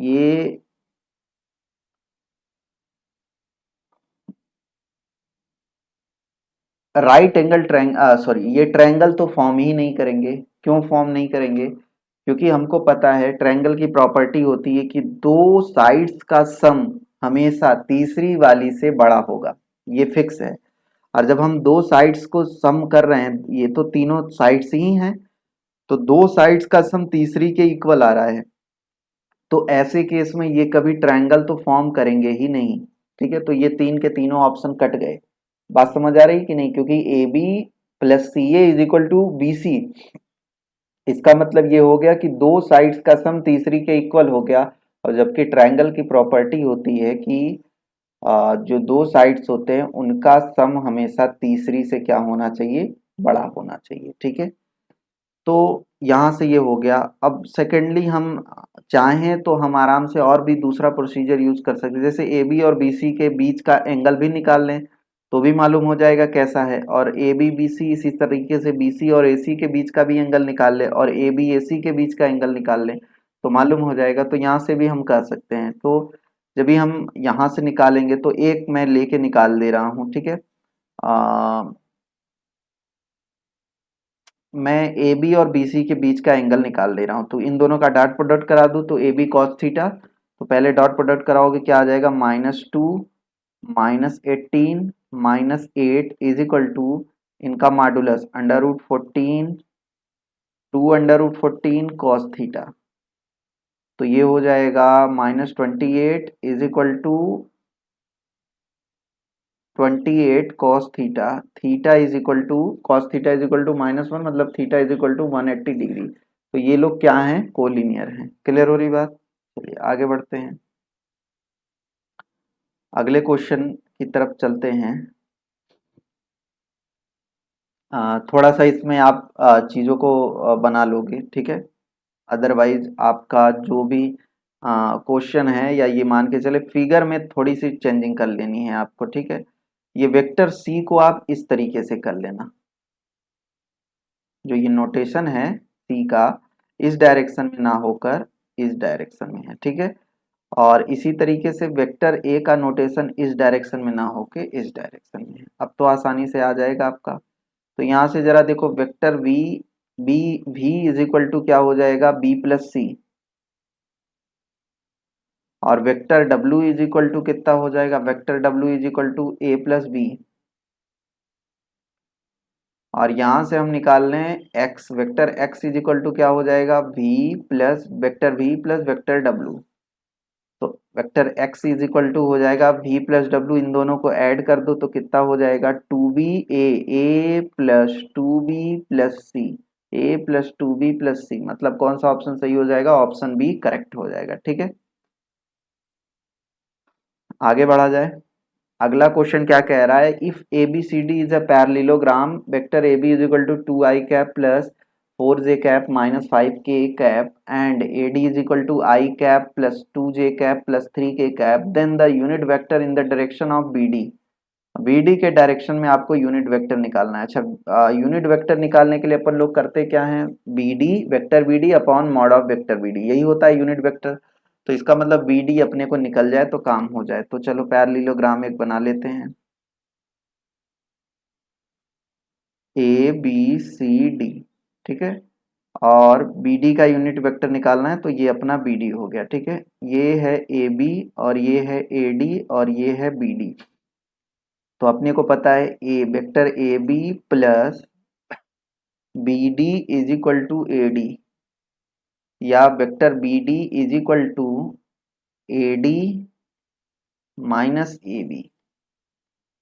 ये राइट एंगल सॉरी, ये ट्रायंगल तो फॉर्म ही नहीं करेंगे। क्यों फॉर्म नहीं करेंगे, क्योंकि हमको पता है ट्रायंगल की प्रॉपर्टी होती है कि दो साइड्स का सम हमेशा तीसरी वाली से बड़ा होगा, ये फिक्स है। और जब हम दो साइड्स को सम कर रहे हैं, ये तो तीनों साइड्स ही हैं, तो दो साइड्स का सम तीसरी के इक्वल आ रहा है। तो ऐसे केस में ये कभी ट्रायंगल तो फॉर्म करेंगे ही नहीं, ठीक है। तो ये तीन के तीनों ऑप्शन कट गए। बात समझ आ रही कि नहीं, क्योंकि A B plus C A is equal to B C, इसका मतलब ये हो गया कि दो साइड्स का सम तीसरी के इक्वल हो गया। और जबकि ट्रायंगल की प्रॉपर्टी होती है कि जो दो साइड्स होते हैं उनका सम हमेशा तीसरी से क्या होना चाहिए, बड़ा होना चाहिए, ठीक है। तो यहाँ से ये हो गया। अब सेकेंडली हम चाहें तो हम आराम से और भी दूसरा प्रोसीजर यूज कर सकते हैं, जैसे ए बी और बी सी के बीच का एंगल भी निकाल लें तो भी मालूम हो जाएगा कैसा है। और ए बी बी सी इसी तरीके से बी सी और ए सी के बीच का भी एंगल निकाल लें, और ए बी ए सी के बीच का एंगल निकाल लें तो मालूम हो जाएगा। तो यहाँ से भी हम कर सकते हैं। तो जब भी हम यहाँ से निकालेंगे तो एक मैं लेके निकाल दे रहा हूँ, ठीक है। मैं ए बी और बी सी के बीच का एंगल निकाल दे रहा हूँ, तो इन दोनों का डॉट प्रोडक्ट करा दूँ तो ए बी कॉस थीटा, तो पहले डॉट प्रोडक्ट कराओगे क्या आ जाएगा -2 -18 -8 इज इक्वल टू इनका मॉडुलस √14 2 √14 कॉस थीटा। तो ये हो जाएगा -28 is equal to 28 cos theta, theta is equal to cos theta is equal to -1 मतलब theta is equal to 180 degree. तो ये लोग क्या हैं, कोलिनियर हैं। क्लियर हो रही बात, चलिए आगे बढ़ते हैं, अगले क्वेश्चन की तरफ चलते हैं। थोड़ा सा इसमें आप चीज़ों को बना लोगे, ठीक है। अदरवाइज आपका जो भी क्वेश्चन है, या ये मान के चले फिगर में थोड़ी सी चेंजिंग कर लेनी है आपको, ठीक है। ये वेक्टर सी को आप इस तरीके से कर लेना, जो ये नोटेशन है सी का इस डायरेक्शन में ना होकर इस डायरेक्शन में है, ठीक है। और इसी तरीके से वेक्टर ए का नोटेशन इस डायरेक्शन में ना होके इस डायरेक्शन में है। अब तो आसानी से आ जाएगा आपका। तो यहाँ से जरा देखो, vector V B V is equal to क्या हो जाएगा, बी प्लस सी, और vector W is equal to कितना हो जाएगा, vector W is equal to A plus B, और यहां से हम निकाल लें X, vector X is equal to क्या हो जाएगा, वी प्लस वेक्टर डब्ल्यू। तो vector X is equal to हो जाएगा वी प्लस डब्ल्यू, इन दोनों को ऐड कर दो तो कितना हो जाएगा, two B A plus two B plus C, A plus two B plus C, मतलब कौन सा ऑप्शन सही हो जाएगा, ऑप्शन बी करेक्ट हो जाएगा। ठीक है, आगे बढ़ा जाए। अगला क्वेश्चन क्या कह रहा है, if A B C D is a parallelogram, vector A B is equal to two I cap plus four J cap minus five K cap and A D is equal to I cap plus two J cap plus three K cap, then the unit vector in the direction of B D. B D के direction में आपको unit vector निकालना है। अच्छा, unit vector निकालने के लिए अपन लोग करते क्या हैं, B D vector B D upon mod of vector B D, यही होता है यूनिट वेक्टर। तो इसका मतलब बी डी अपने को निकल जाए तो काम हो जाए। तो चलो पैरेललोग्राम एक बना लेते हैं, ए बी सी डी, ठीक है, और बी डी का यूनिट वेक्टर निकालना है तो ये अपना बी डी हो गया। ठीक है, ये है ए बी और ये है ए डी और ये है बी डी। तो अपने को पता है a vector A B plus B D is equal to A D, या vector B D is equal to A D minus A B.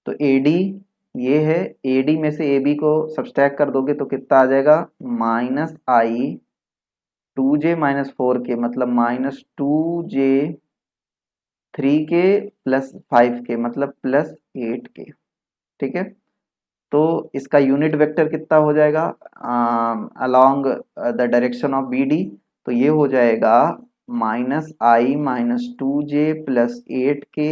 तो ए डी ये है, ए डी में से ए बी को सब्सट्रैक्ट कर दोगे तो कितना आ जाएगा, minus I two J minus four K, मतलब minus two J three K plus five K, मतलब प्लस एट के। ठीक है, तो इसका यूनिट वेक्टर कितना हो जाएगा along the direction of B D, तो ये हो जाएगा minus I minus two J plus eight K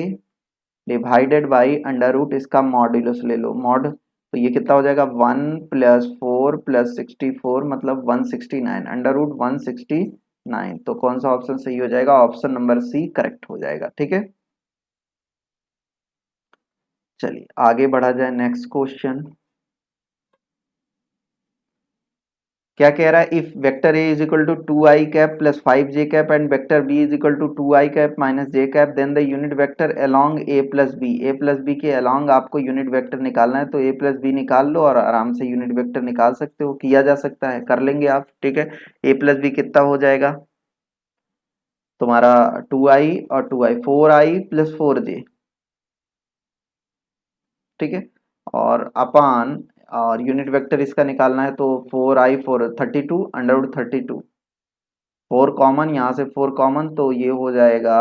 divided by under root इसका मॉड्यूलस ले लो, मॉड, तो ये कितना हो जाएगा, one plus four plus sixty four, मतलब 169 अंडर रूट 169। तो कौन सा ऑप्शन सही हो जाएगा, ऑप्शन नंबर सी करेक्ट हो जाएगा। ठीक है, चलिए आगे बढ़ा जाए। नेक्स्ट क्वेश्चन क्या कह रहा है, if vector A is equal to two I cap plus five J cap and vector B is equal to two I cap minus J cap, then the unit vector along A plus B के along आपको unit vector निकालना है। तो ए plus B निकाल लो और आराम से unit vector निकाल सकते हो, किया जा सकता है, कर लेंगे आप। ठीक है, ए प्लस बी कितना हो जाएगा तुम्हारा, टू आई और two I, four I plus four J. ठीक है, और अपान, और यूनिट वेक्टर इसका निकालना है तो four I four 32 under root 32, four common, यहाँ से फोर कॉमन तो ये हो जाएगा,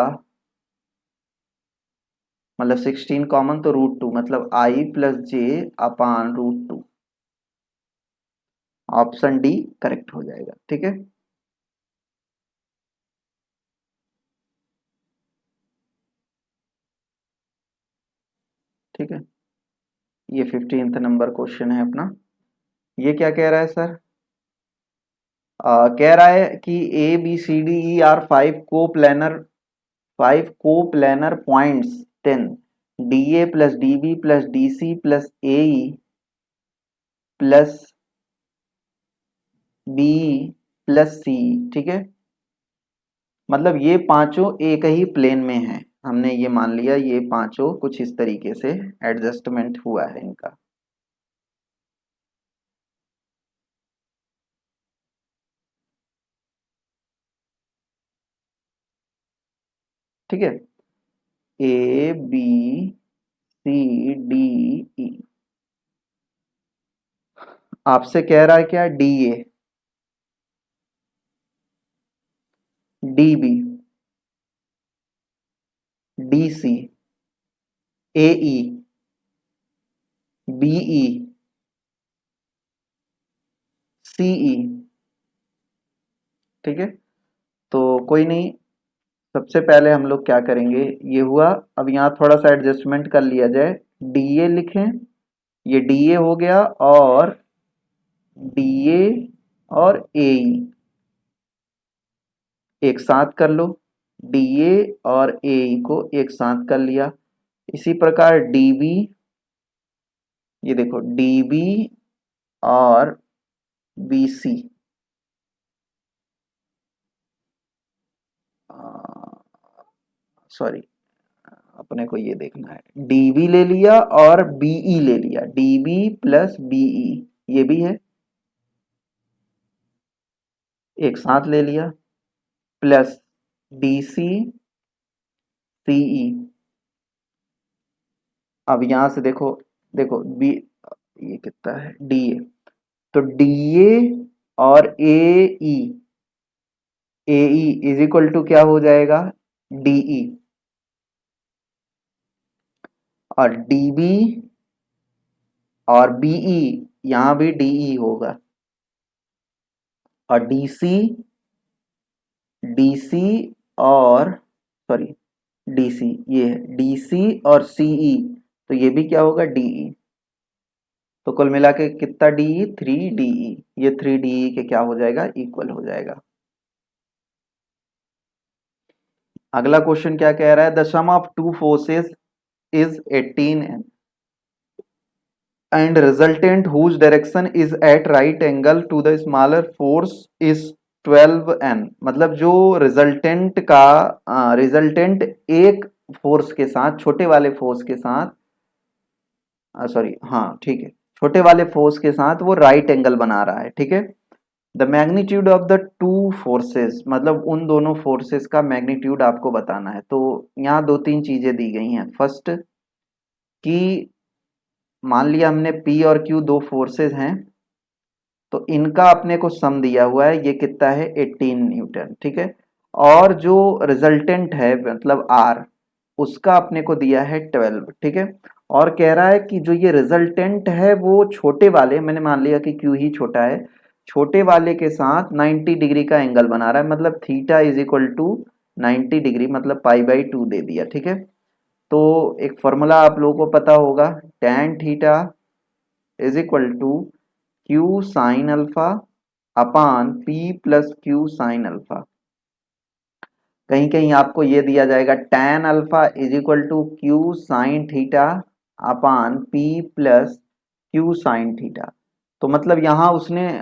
मतलब 16 कॉमन तो रूट टू, मतलब I plus J upon root two, option D correct हो जाएगा। ठीक है, ठीक है, ये 15th नंबर क्वेश्चन है अपना। ये क्या कह रहा है सर, कह रहा है कि A B C D E are five coplanar points, then D A plus D B plus D C plus A plus B plus C. ठीक है, मतलब ये पांचों एक ही प्लेन में हैं, हमने ये मान लिया ये पांचों कुछ इस तरीके से एडजस्टमेंट हुआ है इनका। ठीक है, ए बी सी डी ई, आपसे कह रहा है क्या, D A D B D C A E B E C E. ठीक है, तो कोई नहीं, सबसे पहले हम लोग क्या करेंगे, ये हुआ, अब यहाँ थोड़ा सा एडजस्टमेंट कर लिया जाए, डी ए लिखें, ये डी ए हो गया, और डी ए और ए एक साथ कर लो, डी ए और ए को एक साथ कर लिया। इसी प्रकार डी बी, ये देखो डी बी और बी सी, सॉरी, अपने को ये देखना है, डीबी ले लिया और बीई ले लिया, डीबी प्लस बीई ये भी है, एक साथ ले लिया, प्लस डीसी सीई। अब यहां से देखो, देखो बी, ये कितना है डीए, तो डीए और एई, एई इज इक्वल टू क्या हो जाएगा, डीई, और डीबी और बीई, यहां भी डीई होगा, और डीसी, डीसी और सॉरी डीसी, ये है डीसी और सीई, तो ये भी क्या होगा डीई। तो कुल मिला के कितना डीई, 3 डीई, ये 3 डीई के क्या हो जाएगा, इक्वल हो जाएगा। अगला क्वेश्चन क्या कह रहा है, the sum of two forces is 18 and resultant whose direction is at right angle to the smaller force is 12n। मतलब जो रिजल्टेंट का रिजल्टेंट एक फोर्स के साथ, छोटे वाले फोर्स के साथ, सॉरी हाँ ठीक है, छोटे वाले फोर्स के साथ वो राइट एंगल बना रहा है, ठीक है। The magnitude of the two forces, मतलब उन दोनों फोर्सेस का मैग्नीट्यूड आपको बताना है। तो यहाँ दो तीन चीजें दी गई हैं। फर्स्ट कि मान लिया हमने P और Q दो फोर्सेस हैं, तो इनका अपने को सम दिया हुआ है, ये कितना है 18 न्यूटन, ठीक है। और जो रिजल्टेंट है मतलब R, उसका अपने को दिया है 12, ठीक है। और कह रहा है कि जो ये रिजल्टेंट है वो छोटे वाले, मैंने मान लिया कि Q ही छोटा है, छोटे वाले के साथ 90 डिग्री का एंगल बना रहा है, मतलब theta is equal to 90 degree, मतलब पाई/2 दे दिया, ठीक है। तो एक फॉर्मूला आप लोगों को पता होगा, tan theta is equal to Q sine alpha upon P plus Q sine alpha. कहीं कहीं आपको ये दिया जाएगा tan alpha is equal to Q sine theta upon P plus Q sine theta. तो मतलब यहाँ उसने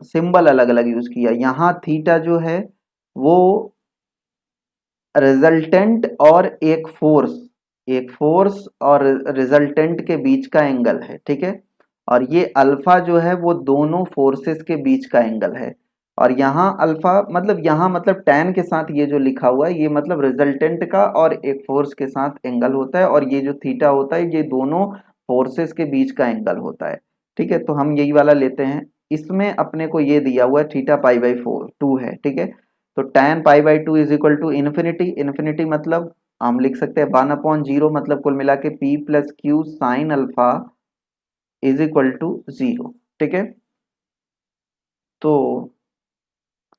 सिंबल अलग अलग यूज किया। यहाँ थीटा जो है वो रिजल्टेंट और एक फोर्स और रिजल्टेंट के बीच का एंगल है, ठीक है। और ये अल्फा जो है वो दोनों फोर्सेस के बीच का एंगल है। और यहाँ अल्फा मतलब यहाँ मतलब टैन के साथ ये जो लिखा हुआ है ये मतलब रिजल्टेंट का और एक फोर्स के साथ एंगल होता है, और ये जो थीटा होता है ये दोनों फोर्सेस के बीच का एंगल होता है, ठीक है। तो हम यही वाला लेते हैं। इसमें अपने को ये दिया हुआ है थीटा पाई/2 है, ठीक है। तो tan पाई/2 is equal to infinity, infinity मतलब हम लिख सकते हैं 1/0, मतलब कुल मिला के P plus Q sine alpha is equal to 0, ठीक है। तो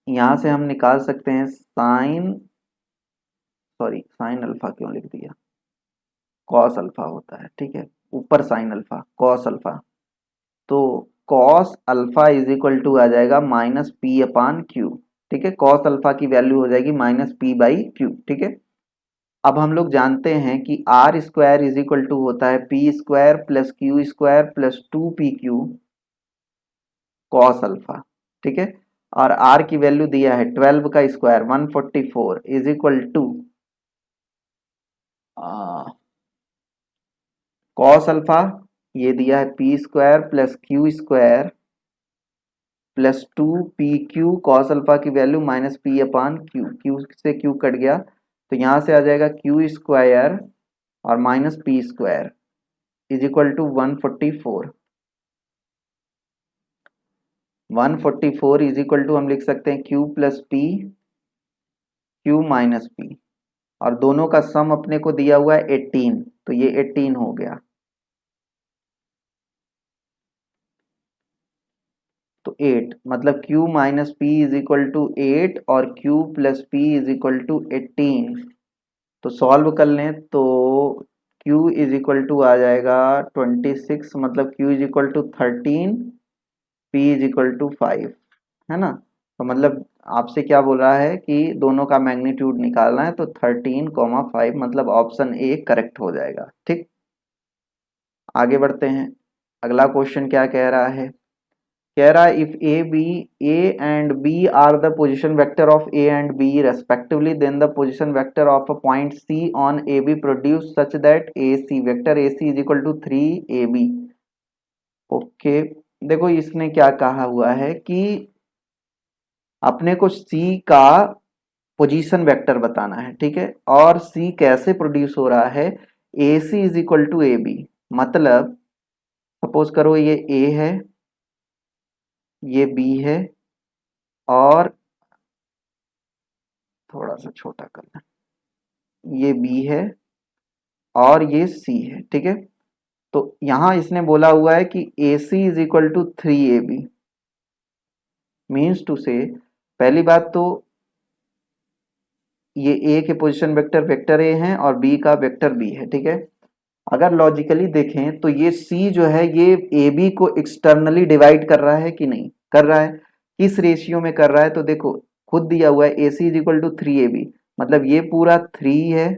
यहां से हम निकाल सकते हैं साइन, सॉरी साइन अल्फा क्यों लिख दिया, कॉस अल्फा होता है, ठीक है, ऊपर साइन अल्फा कॉस अल्फा। तो cos alpha is equal to आ जाएगा -p/q, ठीक है। कॉस अल्फा की वैल्यू हो जाएगी -p/q, ठीक है। अब हम लोग जानते हैं कि R square is equal to होता है P square plus Q square plus 2pq cos alpha, ठीक है। और आर की वैल्यू दिया है 12 का square 144 is equal to cos alpha, ये दिया है P square plus Q square plus 2pq cos alpha की वैल्यू -p/q, क्यू से क्यू कट गया तो यहां से आ जाएगा क्यू स्क्वायर और minus P square is equal to 144। 144 is equal to हम लिख सकते हैं q plus P Q minus P, और दोनों का सम अपने को दिया हुआ है 18, तो ये 18 हो गया। तो 8 मतलब q minus P is equal to 8 और q plus P is equal to 18। तो सॉल्व कर लें तो q इज इक्वल टू आ जाएगा 26, मतलब q is equal to 13, p is equal to 5, है ना। तो मतलब आपसे क्या बोल रहा है कि दोनों का मैग्नीट्यूड निकालना है, तो 13,5 मतलब ऑप्शन ए करेक्ट हो जाएगा, ठीक। आगे बढ़ते हैं। अगला क्वेश्चन क्या कह रहा है, कह रहा है if A and B are the position vector of A and B respectively then the position vector of a point C on A B produce such that A C vector A C is equal to 3ab। Okay, देखो इसने क्या कहा हुआ है कि अपने को सी का पोजीशन वेक्टर बताना है, ठीक है, और सी कैसे प्रोड्यूस हो रहा है, A C is equal to A B. मतलब सपोज करो ये ए है, ये बी है, और थोड़ा सा छोटा करना, ये बी है और ये सी है, ठीक है। तो यहां इसने बोला हुआ है कि A C is equal to 3ab। Means to से पहली बात तो ये ए के पोजीशन वेक्टर वेक्टर ए है और बी का वेक्टर बी है, ठीक है। अगर लॉजिकली देखें तो ये सी जो है ये ए बी को एक्सटर्नली डिवाइड कर रहा है कि नहीं कर रहा है, किस रेशियो में कर रहा है, तो देखो खुद दिया हुआ है A C is equal to 3ab। मतलब ये पूरा 3 है,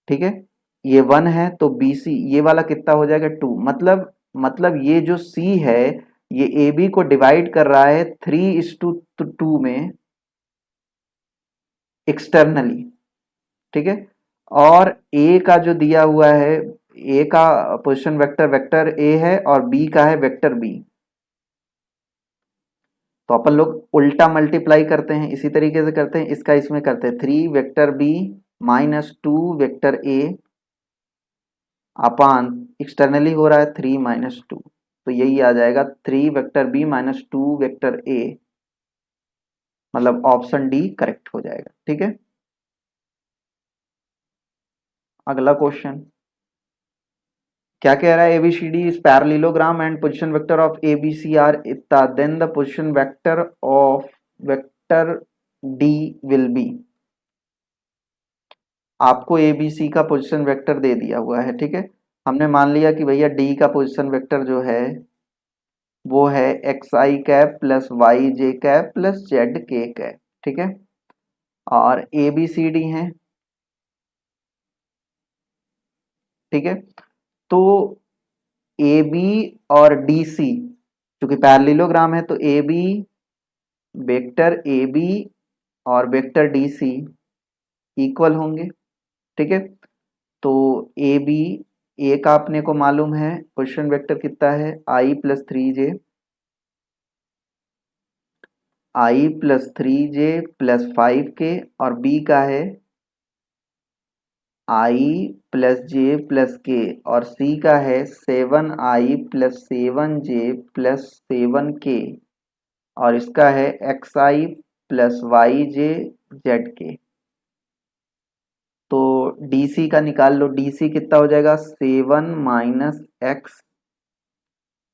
ठीक है, ये 1 है, तो बी सी ये वाला कितना हो जाएगा 2। मतलब ये जो सी है ये ए बी को डिवाइड कर रहा है 3:2 में एक्सटर्नली, ठीक है। और ए का जो दिया हुआ है, ए का पोजीशन वेक्टर वेक्टर ए है और बी का है वेक्टर बी। तो अपन लोग उल्टा मल्टीप्लाई करते हैं, इसी तरीके से करते हैं, इसका इसमें करते हैं 3 vector B minus 2 vector A upon externally हो रहा है 3 - 2, तो यही आ जाएगा 3 vector B minus 2 vector A. मतलब ऑप्शन डी करेक्ट हो जाएगा, ठीक है। अगला क्वेश्चन क्या कह रहा है, ABCD is parallelogram and position vector of ABC are इतना, then the position vector of vector D will be. आपको एबीसी का पोजीशन वेक्टर दे दिया हुआ है, ठीक है। हमने मान लिया कि भैया डी का पोजीशन वेक्टर जो है वो है x I cap plus Y J cap plus Z K cap, ठीक है। और ए बी सी डी है, ठीक है। तो ए बी और डी सी क्योंकि पैरेललोग्राम है तो A B vector A B और वेक्टर डी सी इक्वल होंगे, ठीक है। तो ए बी ए का अपने को मालूम है पोजीशन वेक्टर कितना है I+3j, I+3j प्लस 5k, और बी का है I+j+k, और सी का है 7I+7j+7k, और इसका है xi+yj+zk। तो डीसी का निकाल लो, डीसी कितना हो जाएगा 7 - x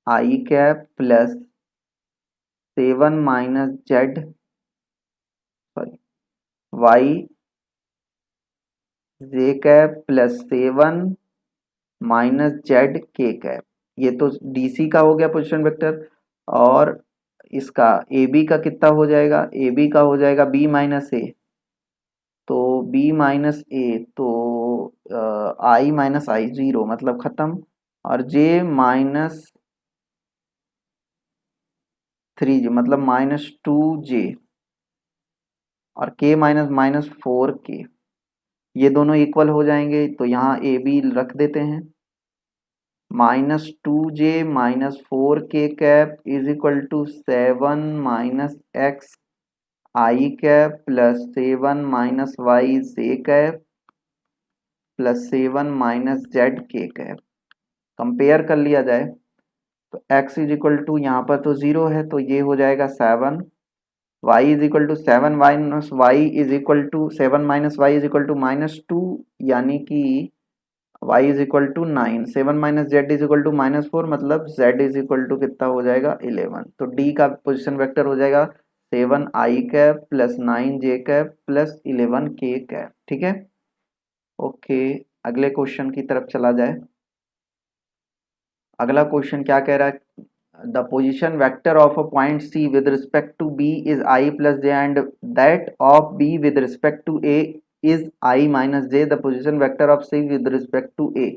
I cap plus 7 - z sorry Y J cap plus 7 - z K cap. ये तो डीसी का हो गया पोजीशन वेक्टर। और इसका ए बी का कितना हो जाएगा, ए बी का हो जाएगा बी माइनस ए, तो बी माइनस ए तो I - I 0 मतलब खत्म, और जे -3j मतलब -2j, और k -4k, ये दोनों इक्वल हो जाएंगे तो यहाँ ए बी रख देते हैं। -2j -4k cap is equal to 7 - x I cap plus 7 - y J cap plus 7 - z K cap. Compare कर लिया जाए तो x इज इक्वल टू यहाँ पर तो 0 है तो ये हो जाएगा 7, y is equal to 7 minus Y is equal to 7 - y is equal to -2, यानी कि y is equal to 9, 7 - z is equal to -4, मतलब z इज इक्वल टू कितना हो जाएगा 11। तो d का पोजीशन वेक्टर हो जाएगा 7 आई कैप प्लस 9 जे कैप प्लस 11 के कैप, ठीक है। ओके, अगले क्वेश्चन की तरफ चला जाए। अगला क्वेश्चन क्या कह रहा है, the position vector of a point C with respect to B is I+j and that of B with respect to A is I - j the position vector of C with respect to A.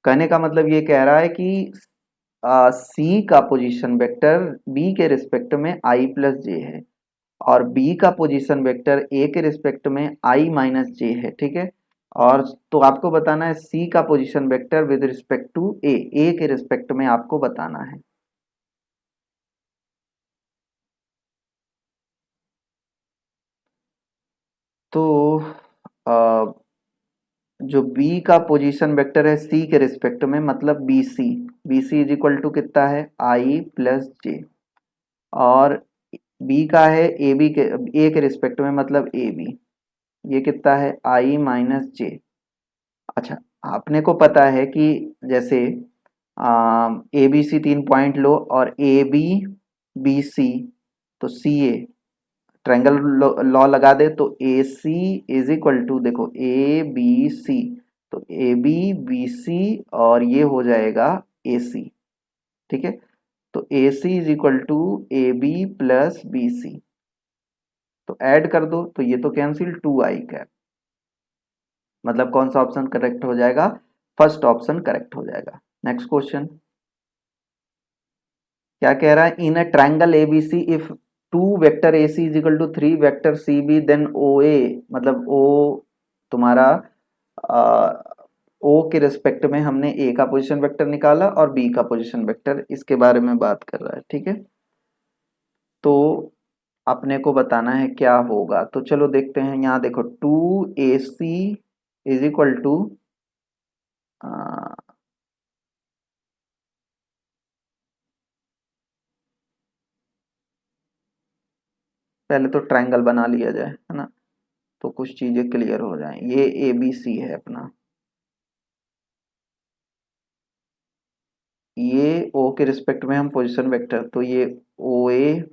कहने का मतलब ये कह रहा है कि सी का position vector B के रिस्पेक्ट में आई प्लस जे है और बी का पोजीशन वेक्टर ए के रिस्पेक्ट में आई माइनस जे है, ठीक है। और तो आपको बताना है सी का position vector with respect to A के रिस्पेक्ट में आपको बताना है। तो जो बी का पोजीशन वेक्टर है सी के रिस्पेक्ट में, मतलब B C is equal to कितना है, आई प्लस जे। और बी का है ए के रिस्पेक्ट में, मतलब ए बी, ये कितना है, आई माइनस जे। अच्छा, आपने को पता है कि जैसे ए बी सी 3 पॉइंट लो और ए बी बी सी, तो सी ए ट्रायंगल लॉ लगा दे तो A C is equal to, देखो ए बी सी, तो ए बी बी सी और ये हो जाएगा ए सी, ठीक है। तो A C is equal to A B plus B C, तो ऐड कर दो तो ये तो कैंसिल, 2i कैप, मतलब कौन सा ऑप्शन करेक्ट हो जाएगा, फर्स्ट ऑप्शन करेक्ट हो जाएगा। नेक्स्ट क्वेश्चन क्या कह रहा है, in a triangle ABC if two vector A C is equal to 3 vector C B then O A, मतलब ओ तुम्हारा ओ के रिस्पेक्ट में हमने ए का पोजीशन वेक्टर निकाला और बी का पोजीशन वेक्टर, इसके बारे में बात कर रहा है, ठीक है। तो अपने को बताना है क्या होगा, तो चलो देखते हैं। यहाँ देखो 2ac इज इक्वल टू, पहले तो ट्रायंगल बना लिया जाए, है ना, तो कुछ चीजें क्लियर हो जाएं। ये ए बी सी है अपना, ये ओ के रिस्पेक्ट में हम पोजीशन वेक्टर, तो ये ओ ए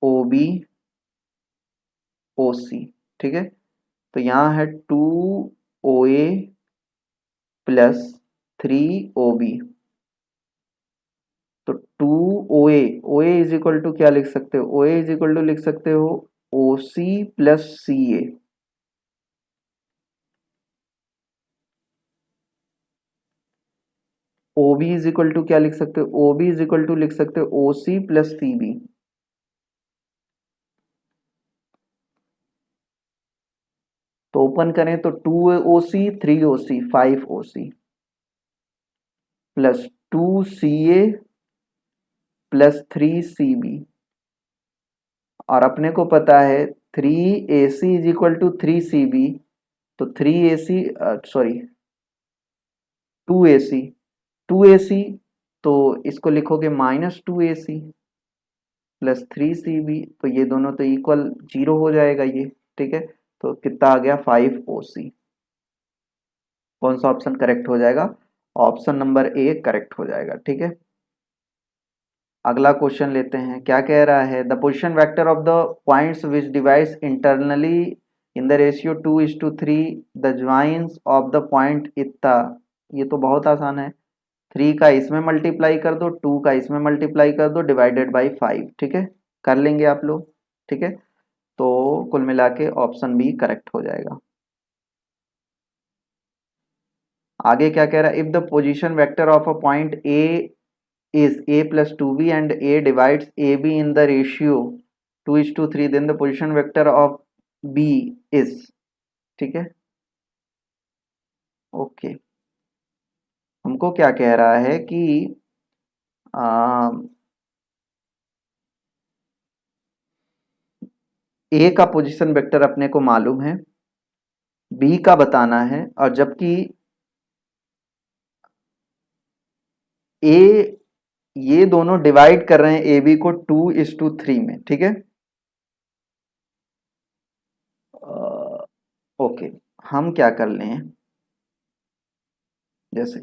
ओ बी ओ सी, ठीक है। तो यहाँ है 2 ओ ए प्लस 3 ओ बी, तो 2 O A is equal to क्या लिख सकते हो, O A is equal to लिख सकते हो O C plus C A, O B is equal to क्या लिख सकते हो, O B is equal to लिख सकते हो O C plus C B. तो ओपन करें तो 2 O C 3 O C 5 O C plus 2 C A plus 3 C B. और अपने को पता है 3 AC is equal to 3 C B, तो 3 AC, सॉरी 2 AC, 2 AC, तो इसको लिखोगे -2 AC प्लस 3 सी बी, तो ये दोनों तो इक्वल 0 हो जाएगा ये, ठीक है। तो कितना आ गया, 5 ओ सी। कौन सा ऑप्शन करेक्ट हो जाएगा, ऑप्शन नंबर ए करेक्ट हो जाएगा, ठीक है। अगला क्वेश्चन लेते हैं, क्या कह रहा है, the position vector of the points which divides internally in the ratio 2:3 the joins of the point इतना। ये तो बहुत आसान है, 3 का इसमें मल्टीप्लाई कर दो, 2 का इसमें मल्टीप्लाई कर दो, डिवाइडेड बाई 5, ठीक है, कर लेंगे आप लोग, ठीक है। तो कुल मिला के ऑप्शन बी करेक्ट हो जाएगा। आगे क्या कह रहा है, if the position vector of a point A is a plus 2b and a divides ab in the ratio 2:3, then the position vector of b is, ठीक है। ओके, हमको क्या कह रहा है कि ए का पोजीशन वेक्टर अपने को मालूम है, बी का बताना है, और जबकि ए, ये दोनों डिवाइड कर रहे हैं ए बी को 2:3 में, ठीक है। ओके, हम क्या कर लें, जैसे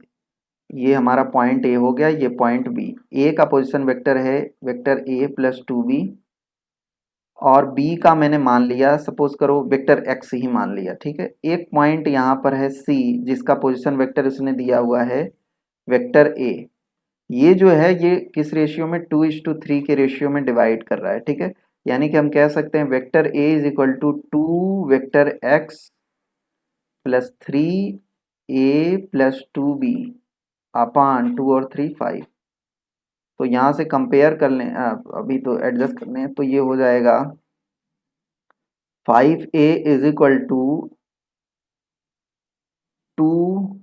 ये हमारा पॉइंट ए हो गया, ये पॉइंट बी, ए का पोजीशन वेक्टर है वेक्टर ए प्लस 2b, और बी का मैंने मान लिया, सपोज करो वेक्टर एक्स ही मान लिया, ठीक है। एक पॉइंट यहाँ पर है सी जिसका पोजीशन वेक्टर इसने दिया हुआ है वेक्टर ए, ये जो है ये किस रेशियो में, 2:3 के रेशियो में डिवाइड कर रहा है, ठीक है। यानी कि हम कह सकते हैं vector A is equal to 2 vector X plus 3 A plus 2b upon 2 और 3 5। तो यहाँ से कंपेयर कर लें, अभी तो एडजस्ट कर लें, तो ये हो जाएगा 5a is equal to 2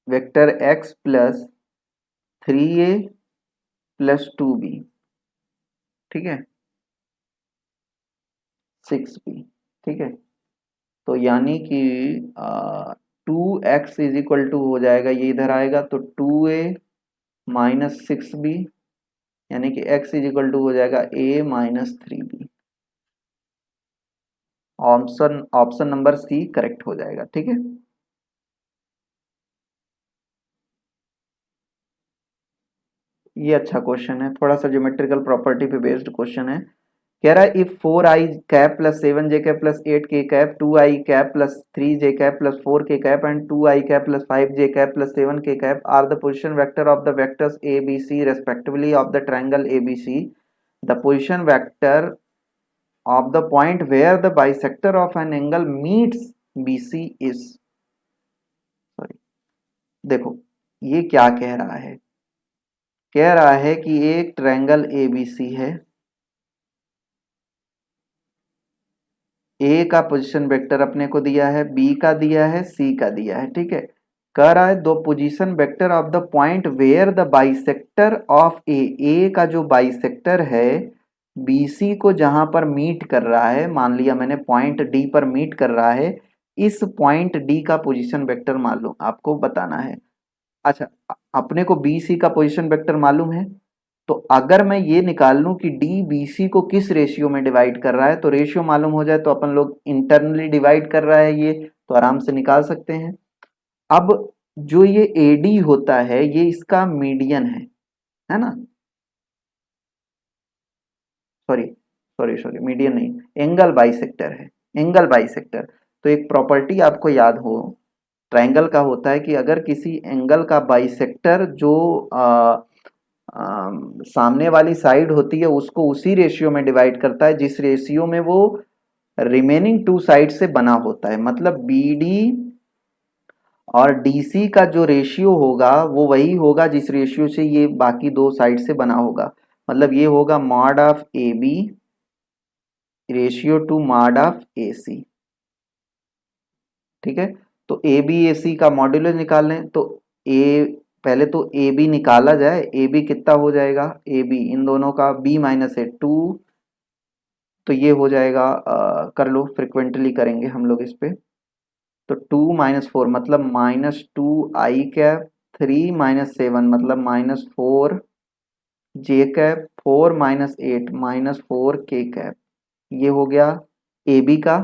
vector x plus 3a plus 2b, ठीक है, 6b, ठीक है। तो यानी कि 2x इज इक्वल टू हो जाएगा, ये इधर आएगा तो 2a माइनस 6b, यानी कि x इज इक्वल टू हो जाएगा a minus 3b। Option option number C correct हो जाएगा, ठीक है। ये अच्छा क्वेश्चन है, थोड़ा सा ज्योमेट्रिकल प्रॉपर्टी पे बेस्ड क्वेश्चन है। कह रहा है if 4i cap plus 7j cap plus 8k cap 2i cap plus 3j cap plus 4k cap and 2i cap plus 5j cap plus 7k cap are the position vector of the vectors a b c respectively of the triangle abc, the position vector of the point where the bisector of an angle meets bc is, sorry, देखो ये क्या कह रहा है, कह रहा है कि एक ट्रायंगल ABC है, ए का पोजीशन वेक्टर अपने को दिया है, बी का दिया है, सी का दिया है, ठीक है। कह रहा है दो position vector of the point where the bisector of A का जो बाइसेक्टर है बीसी को जहां पर मीट कर रहा है, मान लिया मैंने पॉइंट डी पर मीट कर रहा है, इस पॉइंट डी का पोजीशन वेक्टर मालूम आपको बताना है। अच्छा, अपने को बी सी का पोजीशन वेक्टर मालूम है, तो अगर मैं ये निकाल लूं कि डी बी सी को किस रेशियो में डिवाइड कर रहा है, तो रेशियो मालूम हो जाए तो अपन लोग इंटरनली डिवाइड कर रहा है ये, तो आराम से निकाल सकते हैं। अब जो ये एडी होता है ये इसका मीडियन है ना, सॉरी सॉरी सॉरी, मीडियन नहीं, एंगल बाइसेक्टर है, एंगल बाइसेक्टर। तो एक प्रॉपर्टी आपको याद हो ट्रायंगल का होता है कि अगर किसी एंगल का बाइसेक्टर जो सामने वाली साइड होती है उसको उसी रेशियो में डिवाइड करता है जिस रेशियो में वो रिमेनिंग टू साइड से बना होता है, मतलब बी डी और डीसी का जो रेशियो होगा वो वही होगा जिस रेशियो से ये बाकी दो साइड से बना होगा, मतलब ये होगा mod of A B ratio to mod of A C, ठीक है। तो ए बी ए सी का मॉड्यूलस निकाल लें, तो ए पहले तो ए बी निकाला जाए, ए बी कितना हो जाएगा, ए बी इन दोनों का बी माइनस है 2, तो ये हो जाएगा कर लो, फ्रिक्वेंटली करेंगे हम लोग इस पे, तो 2 - 4 मतलब -2i कैप, 3 - 7 मतलब -4j कैप, 4 - 8 -4k कैप, ये हो गया ए बी का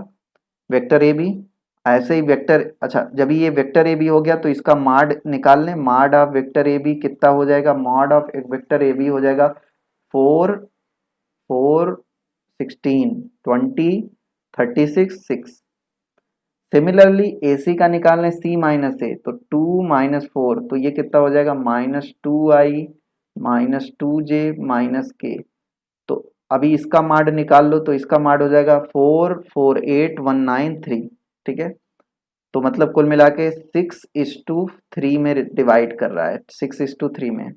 वेक्टर ए बी। ऐसे ही वेक्टर, अच्छा जब ये वेक्टर ए बी हो गया तो इसका मॉड निकाल लें, mod of vector A B कितना हो जाएगा, मॉड ऑफ एक वेक्टर ए बी हो जाएगा 4 4 16 20 36 6। सिमिलरली ए सी का निकाल लें सी माइनस ए, तो 2 - 4, तो ये कितना हो जाएगा -2i -2j -k। तो अभी इसका मॉड निकाल लो, तो इसका मॉड हो जाएगा 4 4 8 1 9 3, ठीक है। तो मतलब कुल मिला के 6:3 में डिवाइड कर रहा है, 6:3 में।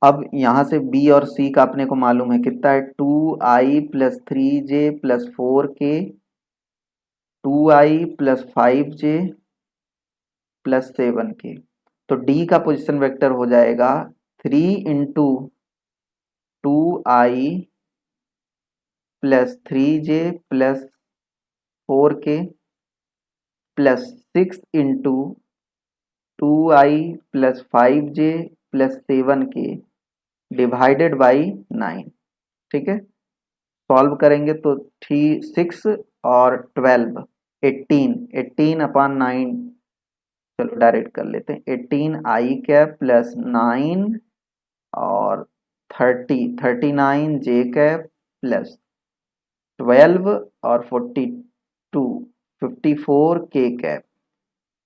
अब यहाँ से बी और सी का अपने को मालूम है कितना है, 2i plus 3j plus 4k, 2i plus 5j plus 7k। तो डी का पोजीशन वेक्टर हो जाएगा 3 × 2i plus 3j plus 4k plus 6 × 2i plus 5j plus 7k divided by 9, ठीक है। सॉल्व करेंगे तो 6 और 12 18, 18/9, चलो डायरेक्ट कर लेते हैं, 18i कैप प्लस 9 और 39j कैप प्लस 12 और 42 54k cap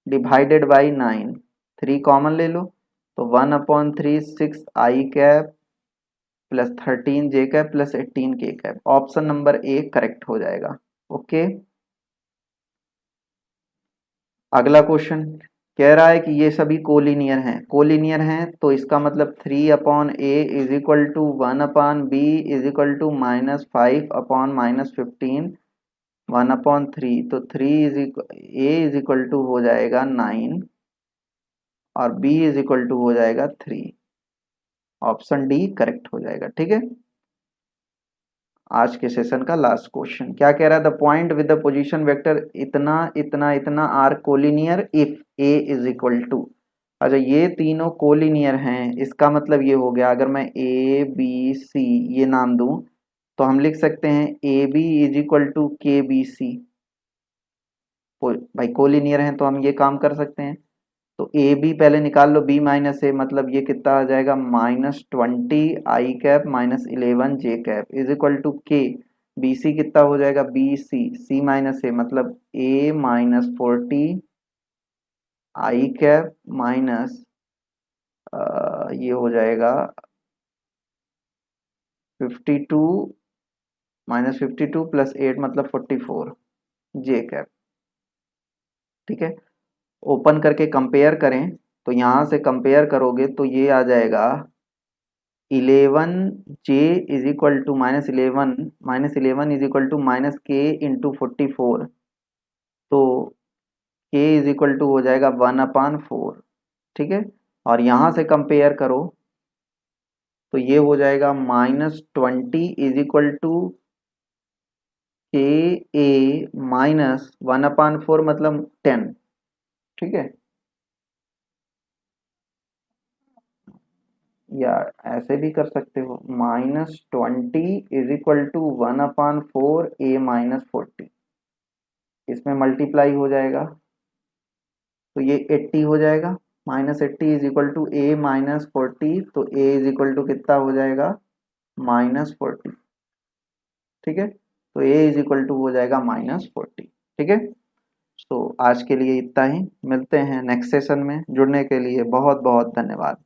divided by 9, 3 common ले लो, तो 1/3 6i cap plus 13j cap plus 18k cap, option number A correct हो जाएगा। ओके, अगला क्वेश्चन, कह रहा है कि ये सभी कोलिनियर हैं, कोलिनियर हैं तो इसका मतलब 3/a is equal to 1/b is equal to -5/-15 1/3, तो 3 a इज इक्वल टू हो जाएगा 9 और b इज इक्वल टू हो जाएगा 3। ऑप्शन डी करेक्ट हो जाएगा। ठीक है, आज के सेशन का लास्ट क्वेश्चन क्या कह रहा है, the point with the position vector इतना इतना इतना are collinear if A is equal to. अच्छा, ये तीनों कोलिनियर हैं, इसका मतलब ये हो गया, अगर मैं ए बी सी ये नाम दूं तो हम लिख सकते हैं A B is equal to K B C. भाई कोलिनियर हैं तो हम ये काम कर सकते हैं, तो ए बी पहले निकाल लो, बी माइनस ए मतलब ये कितना आ जाएगा -20 I cap -11 J cap is equal to K. B C कितना हो जाएगा, बी सी सी माइनस ए मतलब ए -40 I कैप माइनस ये हो जाएगा 52 -52 + 8 मतलब 44 J कैप। ठीक है, ओपन करके कंपेयर करें तो यहाँ से कंपेयर करोगे तो ये आ जाएगा 11J is equal to -11 is equal to -K × 44, तो K इज इक्वल टू हो जाएगा 1/4। ठीक है, और यहाँ से कंपेयर करो तो ये हो जाएगा -20 इज इक्वल टू KA -1/4 मतलब 10। ठीक है, या ऐसे भी कर सकते हो -20 इज इक्वल टू 1/4 A -40, इसमें मल्टीप्लाई हो जाएगा तो ये 80 हो जाएगा। -80 इज इक्वल टू A -40, तो A इज इक्वल टू कितना हो जाएगा -40। ठीक है, तो A इज इक्वल टू हो जाएगा -40। ठीक है, तो आज के लिए इतना ही, मिलते हैं नेक्स्ट सेशन में। जुड़ने के लिए बहुत बहुत धन्यवाद।